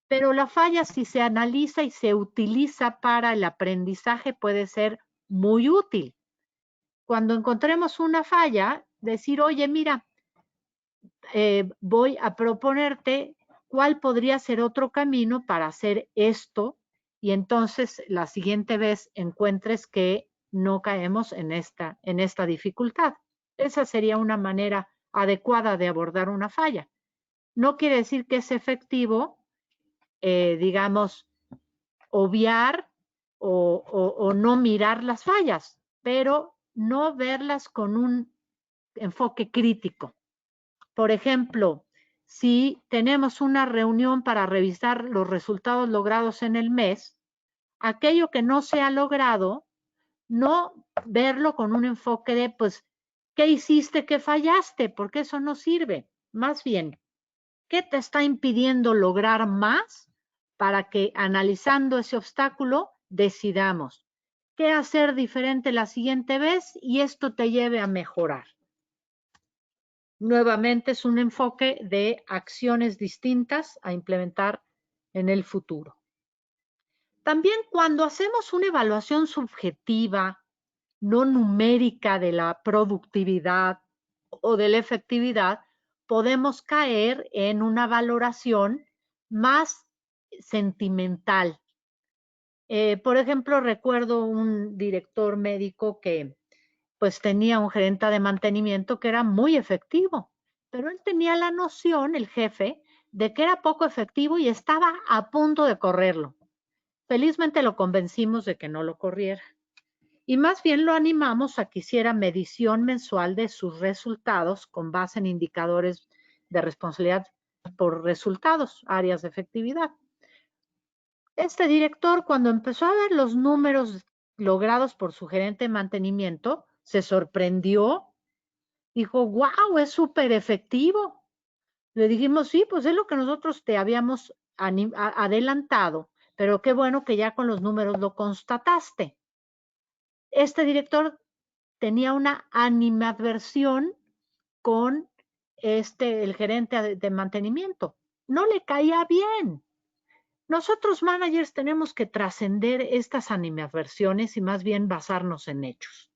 pero la falla, si se analiza y se utiliza para el aprendizaje, puede ser muy útil. Cuando encontremos una falla, decir, oye, mira, voy a proponerte cuál podría ser otro camino para hacer esto, y entonces la siguiente vez encuentres que no caemos en esta dificultad. Esa sería una manera adecuada de abordar una falla. No quiere decir que es efectivo, digamos, obviar o no mirar las fallas, pero no verlas con un enfoque crítico. Por ejemplo, si tenemos una reunión para revisar los resultados logrados en el mes, aquello que no se ha logrado, no verlo con un enfoque de, pues, ¿qué hiciste que fallaste? Porque eso no sirve. Más bien, ¿qué te está impidiendo lograr más para que analizando ese obstáculo decidamos qué hacer diferente la siguiente vez y esto te lleve a mejorar? Nuevamente es un enfoque de acciones distintas a implementar en el futuro. También cuando hacemos una evaluación subjetiva, no numérica de la productividad o de la efectividad, podemos caer en una valoración más sentimental. Por ejemplo, recuerdo un director médico que pues tenía un gerente de mantenimiento que era muy efectivo, pero él tenía la noción, el jefe, de que era poco efectivo y estaba a punto de correrlo. Felizmente lo convencimos de que no lo corriera y más bien lo animamos a que hiciera medición mensual de sus resultados con base en indicadores de responsabilidad por resultados, áreas de efectividad. Este director, cuando empezó a ver los números logrados por su gerente de mantenimiento, se sorprendió. Dijo, wow, es súper efectivo. Le dijimos, sí, pues es lo que nosotros te habíamos adelantado, pero qué bueno que ya con los números lo constataste. Este director tenía una animadversión con el gerente de mantenimiento. No le caía bien. Nosotros managers tenemos que trascender estas animadversiones y más bien basarnos en hechos.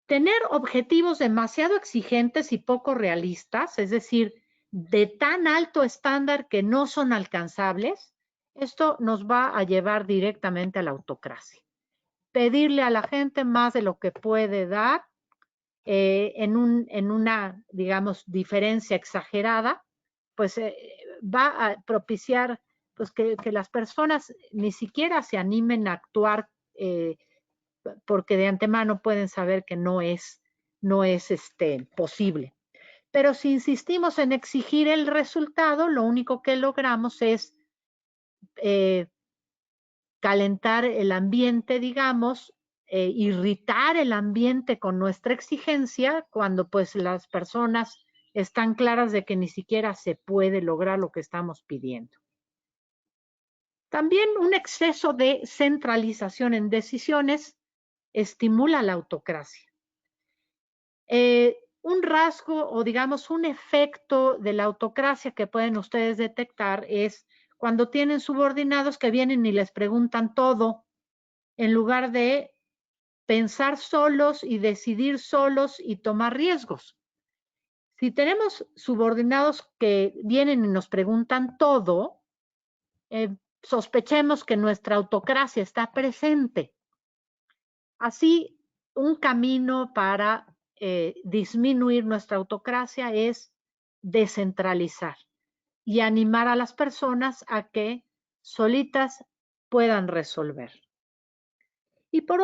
Tener objetivos demasiado exigentes y poco realistas, es decir, de tan alto estándar que no son alcanzables, esto nos va a llevar directamente a la autocracia. Pedirle a la gente más de lo que puede dar en una, digamos, diferencia exagerada, pues va a propiciar pues, que las personas ni siquiera se animen a actuar porque de antemano pueden saber que no es posible. Pero si insistimos en exigir el resultado, lo único que logramos es calentar el ambiente, digamos, irritar el ambiente con nuestra exigencia cuando pues las personas están claras de que ni siquiera se puede lograr lo que estamos pidiendo. También un exceso de centralización en decisiones estimula la autocracia. Un rasgo o digamos un efecto de la autocracia que pueden ustedes detectar es cuando tienen subordinados que vienen y les preguntan todo en lugar de pensar solos y decidir solos y tomar riesgos. Si tenemos subordinados que vienen y nos preguntan todo, sospechemos que nuestra autocracia está presente. Así, un camino para disminuir nuestra autocracia es descentralizar y animar a las personas a que solitas puedan resolver. Y por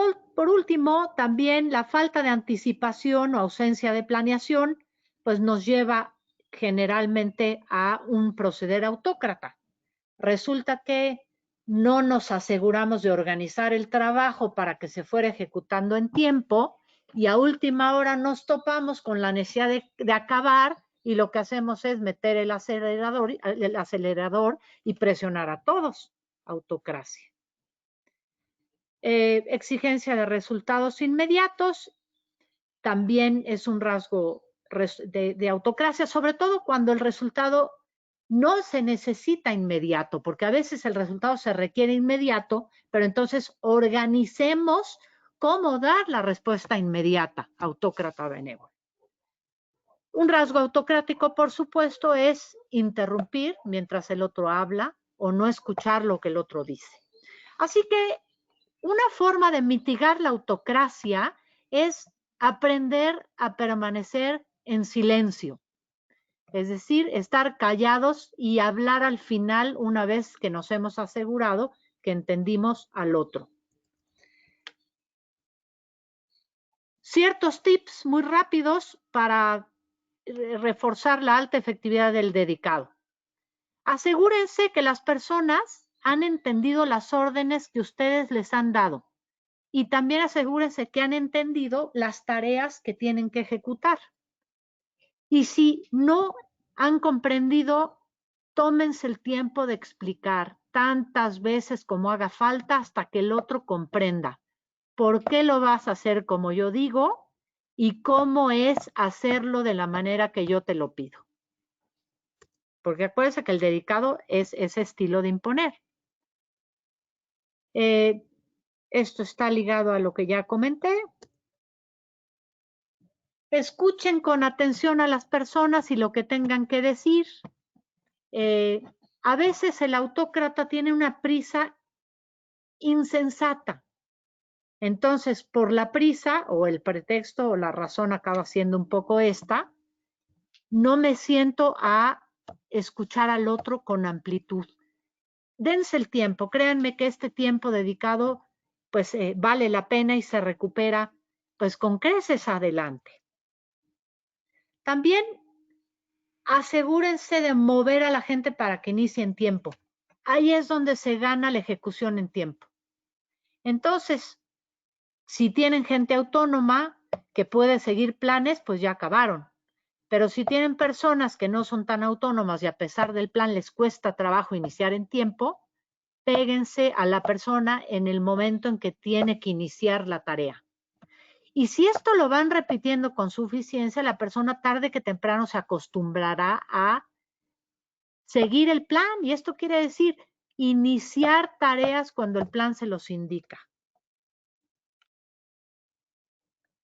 último, también la falta de anticipación o ausencia de planeación, pues nos lleva generalmente a un proceder autócrata. Resulta que no nos aseguramos de organizar el trabajo para que se fuera ejecutando en tiempo y a última hora nos topamos con la necesidad de acabar y lo que hacemos es meter el acelerador y presionar a todos. Autocracia. Exigencia de resultados inmediatos también es un rasgo de autocracia, sobre todo cuando el resultado no se necesita inmediato, porque a veces el resultado se requiere inmediato, pero entonces organicemos cómo dar la respuesta inmediata, autócrata benévolo. Un rasgo autocrático, por supuesto, es interrumpir mientras el otro habla o no escuchar lo que el otro dice. Así que una forma de mitigar la autocracia es aprender a permanecer en silencio. Es decir, estar callados y hablar al final una vez que nos hemos asegurado que entendimos al otro. Ciertos tips muy rápidos para reforzar la alta efectividad del dedicado. Asegúrense que las personas han entendido las órdenes que ustedes les han dado y también asegúrense que han entendido las tareas que tienen que ejecutar. Y si no han comprendido, tómense el tiempo de explicar tantas veces como haga falta hasta que el otro comprenda por qué lo vas a hacer como yo digo y cómo es hacerlo de la manera que yo te lo pido. Porque acuérdense que el dedicado es ese estilo de imponer. Esto está ligado a lo que ya comenté. Escuchen con atención a las personas y lo que tengan que decir. A veces el autócrata tiene una prisa insensata. Entonces, por la prisa o el pretexto o la razón acaba siendo un poco esta, no me siento a escuchar al otro con amplitud. Dense el tiempo, créanme que este tiempo dedicado pues vale la pena y se recupera pues con creces adelante. También asegúrense de mover a la gente para que inicie en tiempo. Ahí es donde se gana la ejecución en tiempo. Entonces, si tienen gente autónoma que puede seguir planes, pues ya acabaron. Pero si tienen personas que no son tan autónomas y a pesar del plan les cuesta trabajo iniciar en tiempo, péguense a la persona en el momento en que tiene que iniciar la tarea. Y si esto lo van repitiendo con suficiencia, la persona tarde que temprano se acostumbrará a seguir el plan. Y esto quiere decir iniciar tareas cuando el plan se los indica.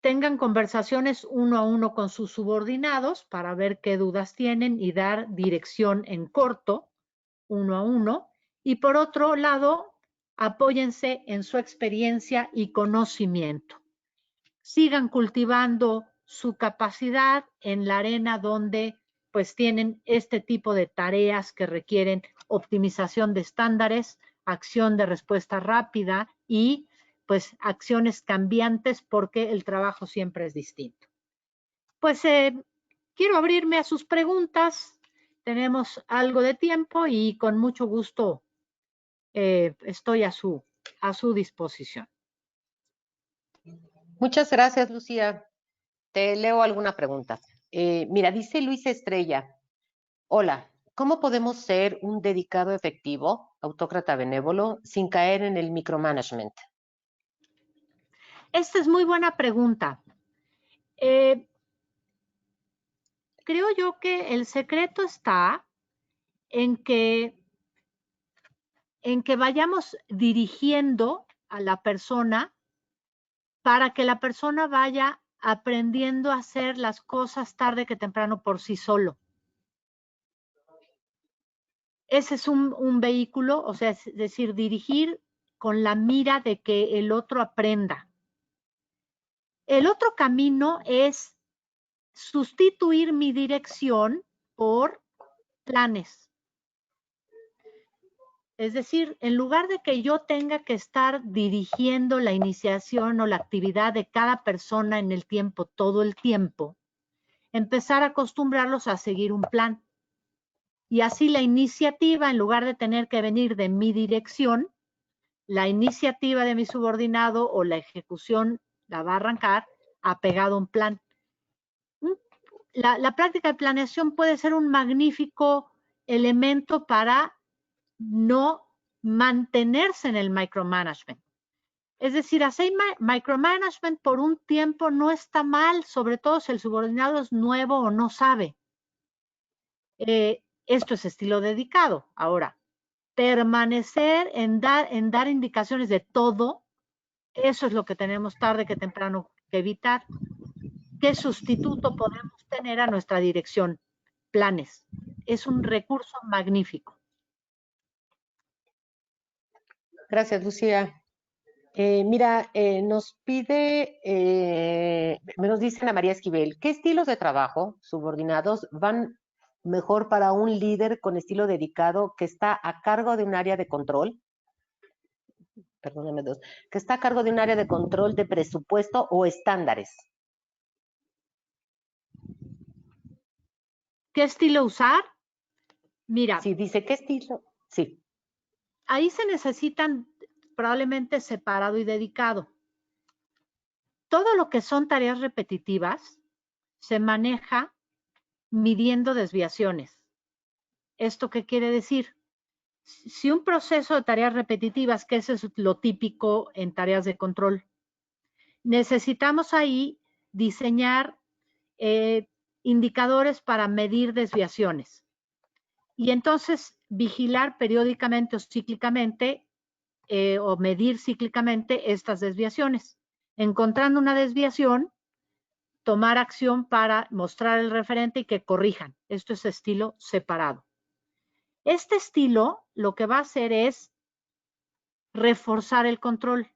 Tengan conversaciones uno a uno con sus subordinados para ver qué dudas tienen y dar dirección en corto, uno a uno. Y por otro lado, apóyense en su experiencia y conocimiento. Sigan cultivando su capacidad en la arena donde pues tienen este tipo de tareas que requieren optimización de estándares, acción de respuesta rápida y pues acciones cambiantes porque el trabajo siempre es distinto. Pues quiero abrirme a sus preguntas. Tenemos algo de tiempo y con mucho gusto estoy a su disposición. Muchas gracias, Lucía. Te leo alguna pregunta. Mira, dice Luis Estrella. Hola, ¿cómo podemos ser un dedicado efectivo, autócrata benévolo, sin caer en el micromanagement? Esta es muy buena pregunta. Creo yo que el secreto está en que vayamos dirigiendo a la persona para que la persona vaya aprendiendo a hacer las cosas tarde que temprano por sí solo. Ese es un vehículo, o sea, es decir, dirigir con la mira de que el otro aprenda. El otro camino es sustituir mi dirección por planes. Es decir, en lugar de que yo tenga que estar dirigiendo la iniciación o la actividad de cada persona en el tiempo, todo el tiempo, empezar a acostumbrarlos a seguir un plan. Y así la iniciativa, en lugar de tener que venir de mi dirección, la iniciativa de mi subordinado o la ejecución la va a arrancar apegado a un plan. La práctica de planeación puede ser un magnífico elemento para no mantenerse en el micromanagement. Es decir, hacer micromanagement por un tiempo no está mal, sobre todo si el subordinado es nuevo o no sabe. Esto es estilo dedicado. Ahora, permanecer en dar indicaciones de todo, eso es lo que tenemos tarde que temprano que evitar. ¿Qué sustituto podemos tener a nuestra dirección? Planes. Es un recurso magnífico. Gracias, Lucía. Mira, nos dice Ana María Esquivel, ¿qué estilos de trabajo subordinados van mejor para un líder con estilo dedicado que está a cargo de un área de control? Perdóname, que está a cargo de un área de control de presupuesto o estándares. ¿Qué estilo usar? Mira. Sí, dice, ¿qué estilo? Sí. Ahí se necesitan probablemente separado y dedicado. Todo lo que son tareas repetitivas se maneja midiendo desviaciones. ¿Esto qué quiere decir? Si un proceso de tareas repetitivas, que eso es lo típico en tareas de control, necesitamos ahí diseñar indicadores para medir desviaciones. Y entonces vigilar periódicamente o cíclicamente o medir cíclicamente estas desviaciones. Encontrando una desviación, tomar acción para mostrar el referente y que corrijan. Esto es estilo separado. Este estilo lo que va a hacer es reforzar el control.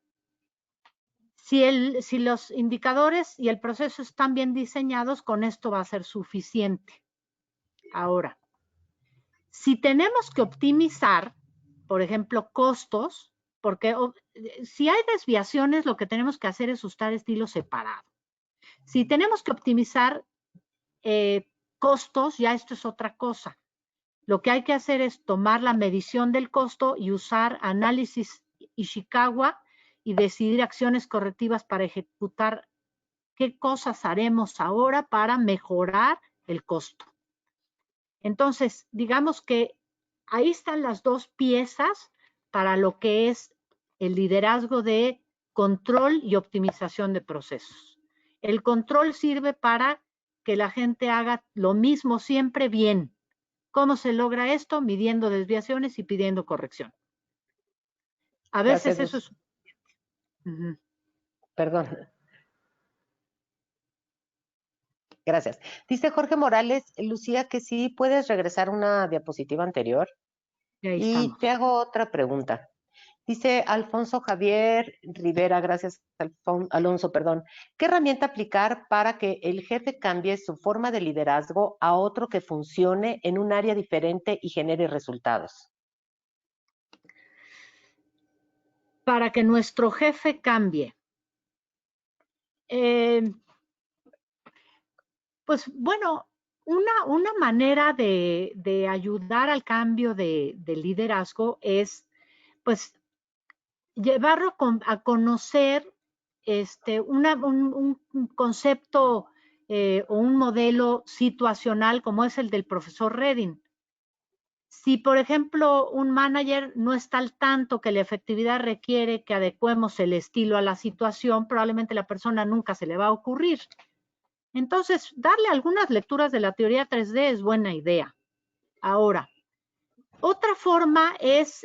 Si los indicadores y el proceso están bien diseñados, con esto va a ser suficiente. Ahora, si tenemos que optimizar, por ejemplo, costos, porque si hay desviaciones, lo que tenemos que hacer es usar estilo separado. Si tenemos que optimizar costos, ya esto es otra cosa. Lo que hay que hacer es tomar la medición del costo y usar análisis Ishikawa y decidir acciones correctivas para ejecutar qué cosas haremos ahora para mejorar el costo. Entonces, digamos que ahí están las dos piezas para lo que es el liderazgo de control y optimización de procesos. El control sirve para que la gente haga lo mismo siempre bien. ¿Cómo se logra esto? Midiendo desviaciones y pidiendo corrección. A veces Gracias, eso es... Perdón. Gracias. Dice Jorge Morales, Lucía, que sí puedes regresar una diapositiva anterior. Y te hago otra pregunta. Dice Alfonso Javier Rivera, gracias Alonso, perdón. ¿Qué herramienta aplicar para que el jefe cambie su forma de liderazgo a otro que funcione en un área diferente y genere resultados? Para que nuestro jefe cambie. Pues bueno, una manera de ayudar al cambio de liderazgo es, pues, llevarlo a conocer un concepto o un modelo situacional como es el del profesor Redding. Si, por ejemplo, un manager no está al tanto que la efectividad requiere que adecuemos el estilo a la situación, probablemente la persona nunca se le va a ocurrir. Entonces, darle algunas lecturas de la teoría 3D es buena idea. Ahora, otra forma es,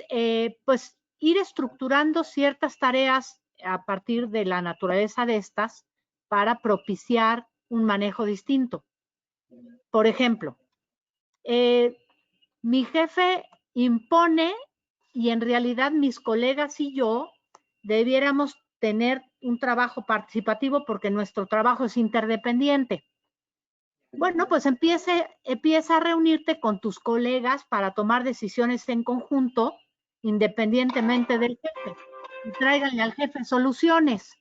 pues, ir estructurando ciertas tareas a partir de la naturaleza de estas para propiciar un manejo distinto. Por ejemplo, mi jefe impone y en realidad mis colegas y yo debiéramos tener un trabajo participativo porque nuestro trabajo es interdependiente. Bueno, pues empieza a reunirte con tus colegas para tomar decisiones en conjunto, independientemente del jefe. Y tráiganle al jefe soluciones,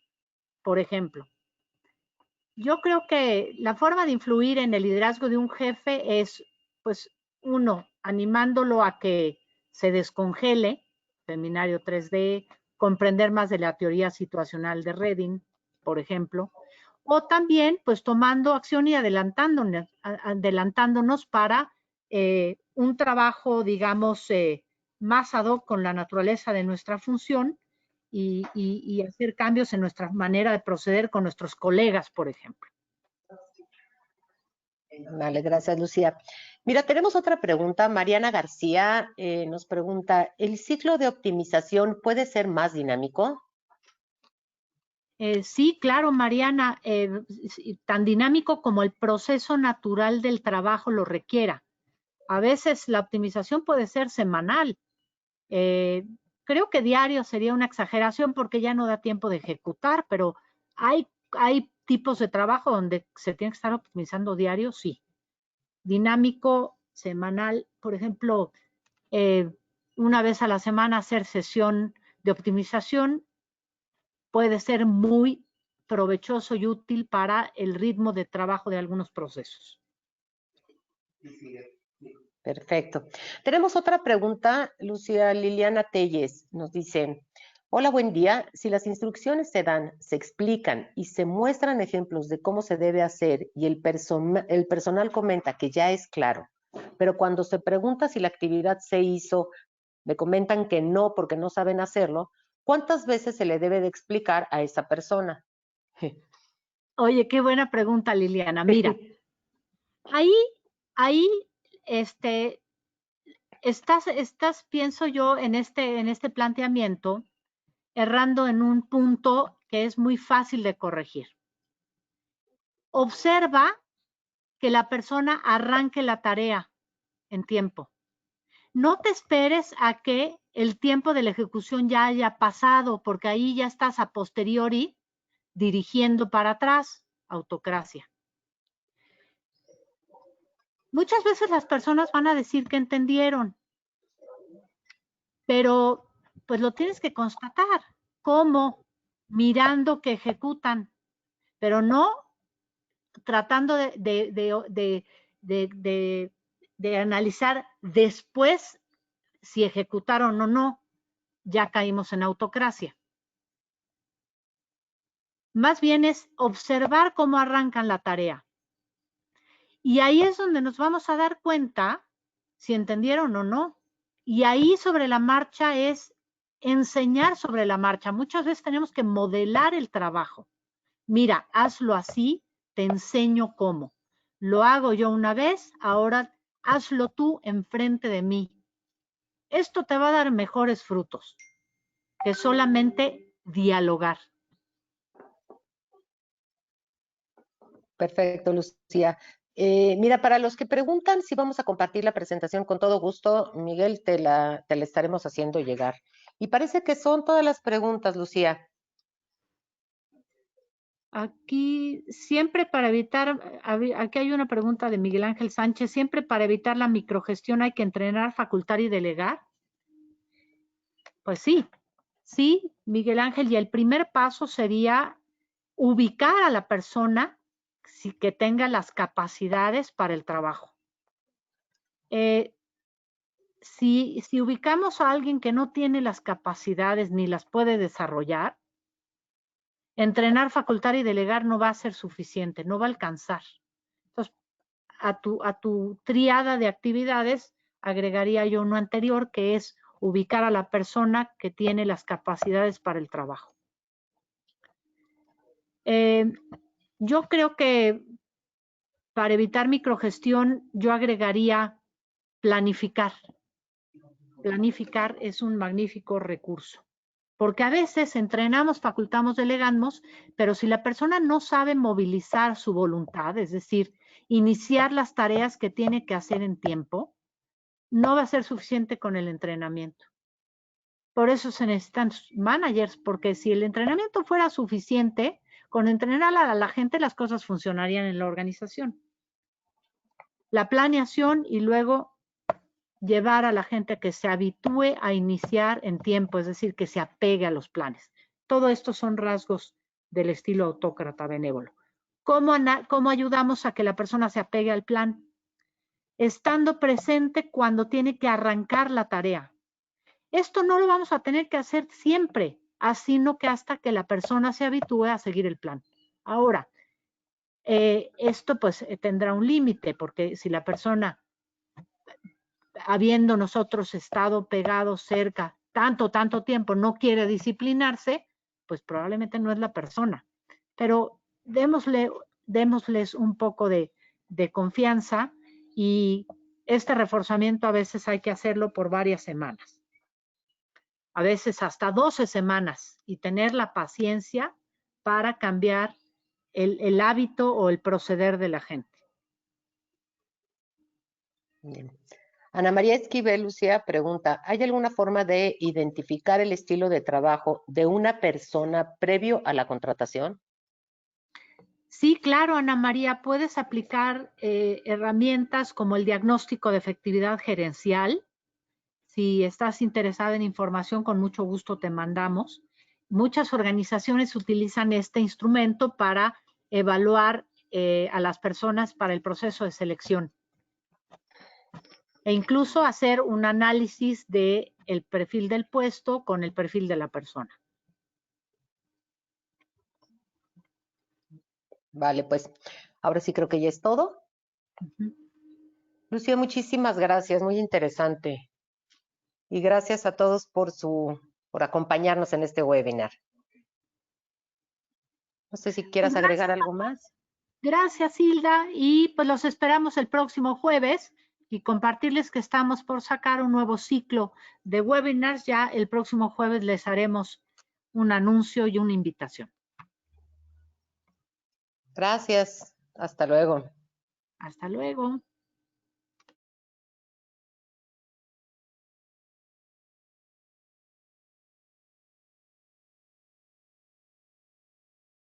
por ejemplo. Yo creo que la forma de influir en el liderazgo de un jefe es, pues, uno, animándolo a que se descongele, seminario 3D, comprender más de la teoría situacional de Redding, por ejemplo, o también, pues, tomando acción y adelantándonos para un trabajo, digamos, más ad hoc con la naturaleza de nuestra función y hacer cambios en nuestra manera de proceder con nuestros colegas, por ejemplo. Vale, gracias, Lucía. Mira, tenemos otra pregunta. Mariana García nos pregunta, ¿el ciclo de optimización puede ser más dinámico? Sí, claro, Mariana, tan dinámico como el proceso natural del trabajo lo requiera. A veces la optimización puede ser semanal. Creo que diario sería una exageración porque ya no da tiempo de ejecutar, pero hay tipos de trabajo donde se tiene que estar optimizando diario, sí. Dinámico, semanal, por ejemplo, una vez a la semana hacer sesión de optimización puede ser muy provechoso y útil para el ritmo de trabajo de algunos procesos. Perfecto. Tenemos otra pregunta, Lucía Liliana Telles nos dice, hola, buen día. Si las instrucciones se dan, se explican y se muestran ejemplos de cómo se debe hacer y el personal comenta que ya es claro, pero cuando se pregunta si la actividad se hizo, me comentan que no porque no saben hacerlo, ¿cuántas veces se le debe de explicar a esa persona? Oye, qué buena pregunta, Liliana. Mira, ahí, estás, pienso yo, en este planteamiento, errando en un punto que es muy fácil de corregir. Observa que la persona arranque la tarea en tiempo. No te esperes a que el tiempo de la ejecución ya haya pasado, porque ahí ya estás a posteriori dirigiendo para atrás, autocracia. Muchas veces las personas van a decir que entendieron, pero pues lo tienes que constatar. ¿Cómo? Mirando que ejecutan, pero no tratando de analizar después si ejecutaron o no. Ya caímos en autocracia. Más bien es observar cómo arrancan la tarea. Y ahí es donde nos vamos a dar cuenta si entendieron o no. Y ahí sobre la marcha es enseñar sobre la marcha. Muchas veces tenemos que modelar el trabajo. Mira, hazlo así, te enseño cómo. Lo hago yo una vez, ahora hazlo tú enfrente de mí. Esto te va a dar mejores frutos que solamente dialogar. Perfecto, Lucía. Mira, para los que preguntan si vamos a compartir la presentación, con todo gusto, Miguel, te la estaremos haciendo llegar. Y parece que son todas las preguntas, Lucía. Aquí, siempre para evitar, aquí hay una pregunta de Miguel Ángel Sánchez, siempre para evitar la microgestión hay que entrenar, facultar y delegar. Pues sí, Miguel Ángel, y el primer paso sería ubicar a la persona que tenga las capacidades para el trabajo. Si ubicamos a alguien que no tiene las capacidades ni las puede desarrollar, entrenar, facultar y delegar no va a ser suficiente, no va a alcanzar. Entonces, a tu tríada de actividades agregaría yo uno anterior, que es ubicar a la persona que tiene las capacidades para el trabajo. Yo creo que para evitar microgestión, yo agregaría planificar. Planificar es un magnífico recurso, porque a veces entrenamos, facultamos, delegamos, pero si la persona no sabe movilizar su voluntad, es decir, iniciar las tareas que tiene que hacer en tiempo, no va a ser suficiente con el entrenamiento. Por eso se necesitan managers, porque si el entrenamiento fuera suficiente, con entrenar a la gente las cosas funcionarían en la organización. La planeación y luego llevar a la gente a que se habitúe a iniciar en tiempo, es decir, que se apegue a los planes. Todo esto son rasgos del estilo autócrata benévolo. ¿Cómo ayudamos a que la persona se apegue al plan? Estando presente cuando tiene que arrancar la tarea. Esto no lo vamos a tener que hacer siempre, sino que hasta que la persona se habitúe a seguir el plan. Ahora, esto pues tendrá un límite, porque si la persona, habiendo nosotros estado pegados cerca tanto tiempo, no quiere disciplinarse, pues probablemente no es la persona. Pero démosles un poco de confianza, y este reforzamiento a veces hay que hacerlo por varias semanas, a veces hasta 12 semanas, y tener la paciencia para cambiar el hábito o el proceder de la gente. Bien. Ana María Esquivel Lucía pregunta, ¿hay alguna forma de identificar el estilo de trabajo de una persona previo a la contratación? Sí, claro, Ana María, puedes aplicar herramientas como el diagnóstico de efectividad gerencial. Si estás interesada en información, con mucho gusto te mandamos. Muchas organizaciones utilizan este instrumento para evaluar a las personas para el proceso de selección, e incluso hacer un análisis del perfil del puesto con el perfil de la persona. Vale, pues ahora sí creo que ya es todo. Lucía, muchísimas gracias, muy interesante. Y gracias a todos por acompañarnos en este webinar. No sé si quieras Pues agregar algo más. gracias, Hilda, y pues los esperamos el próximo jueves, y compartirles que estamos por sacar un nuevo ciclo de webinars. Ya el próximo jueves les haremos un anuncio y una invitación. Gracias. Hasta luego. Hasta luego.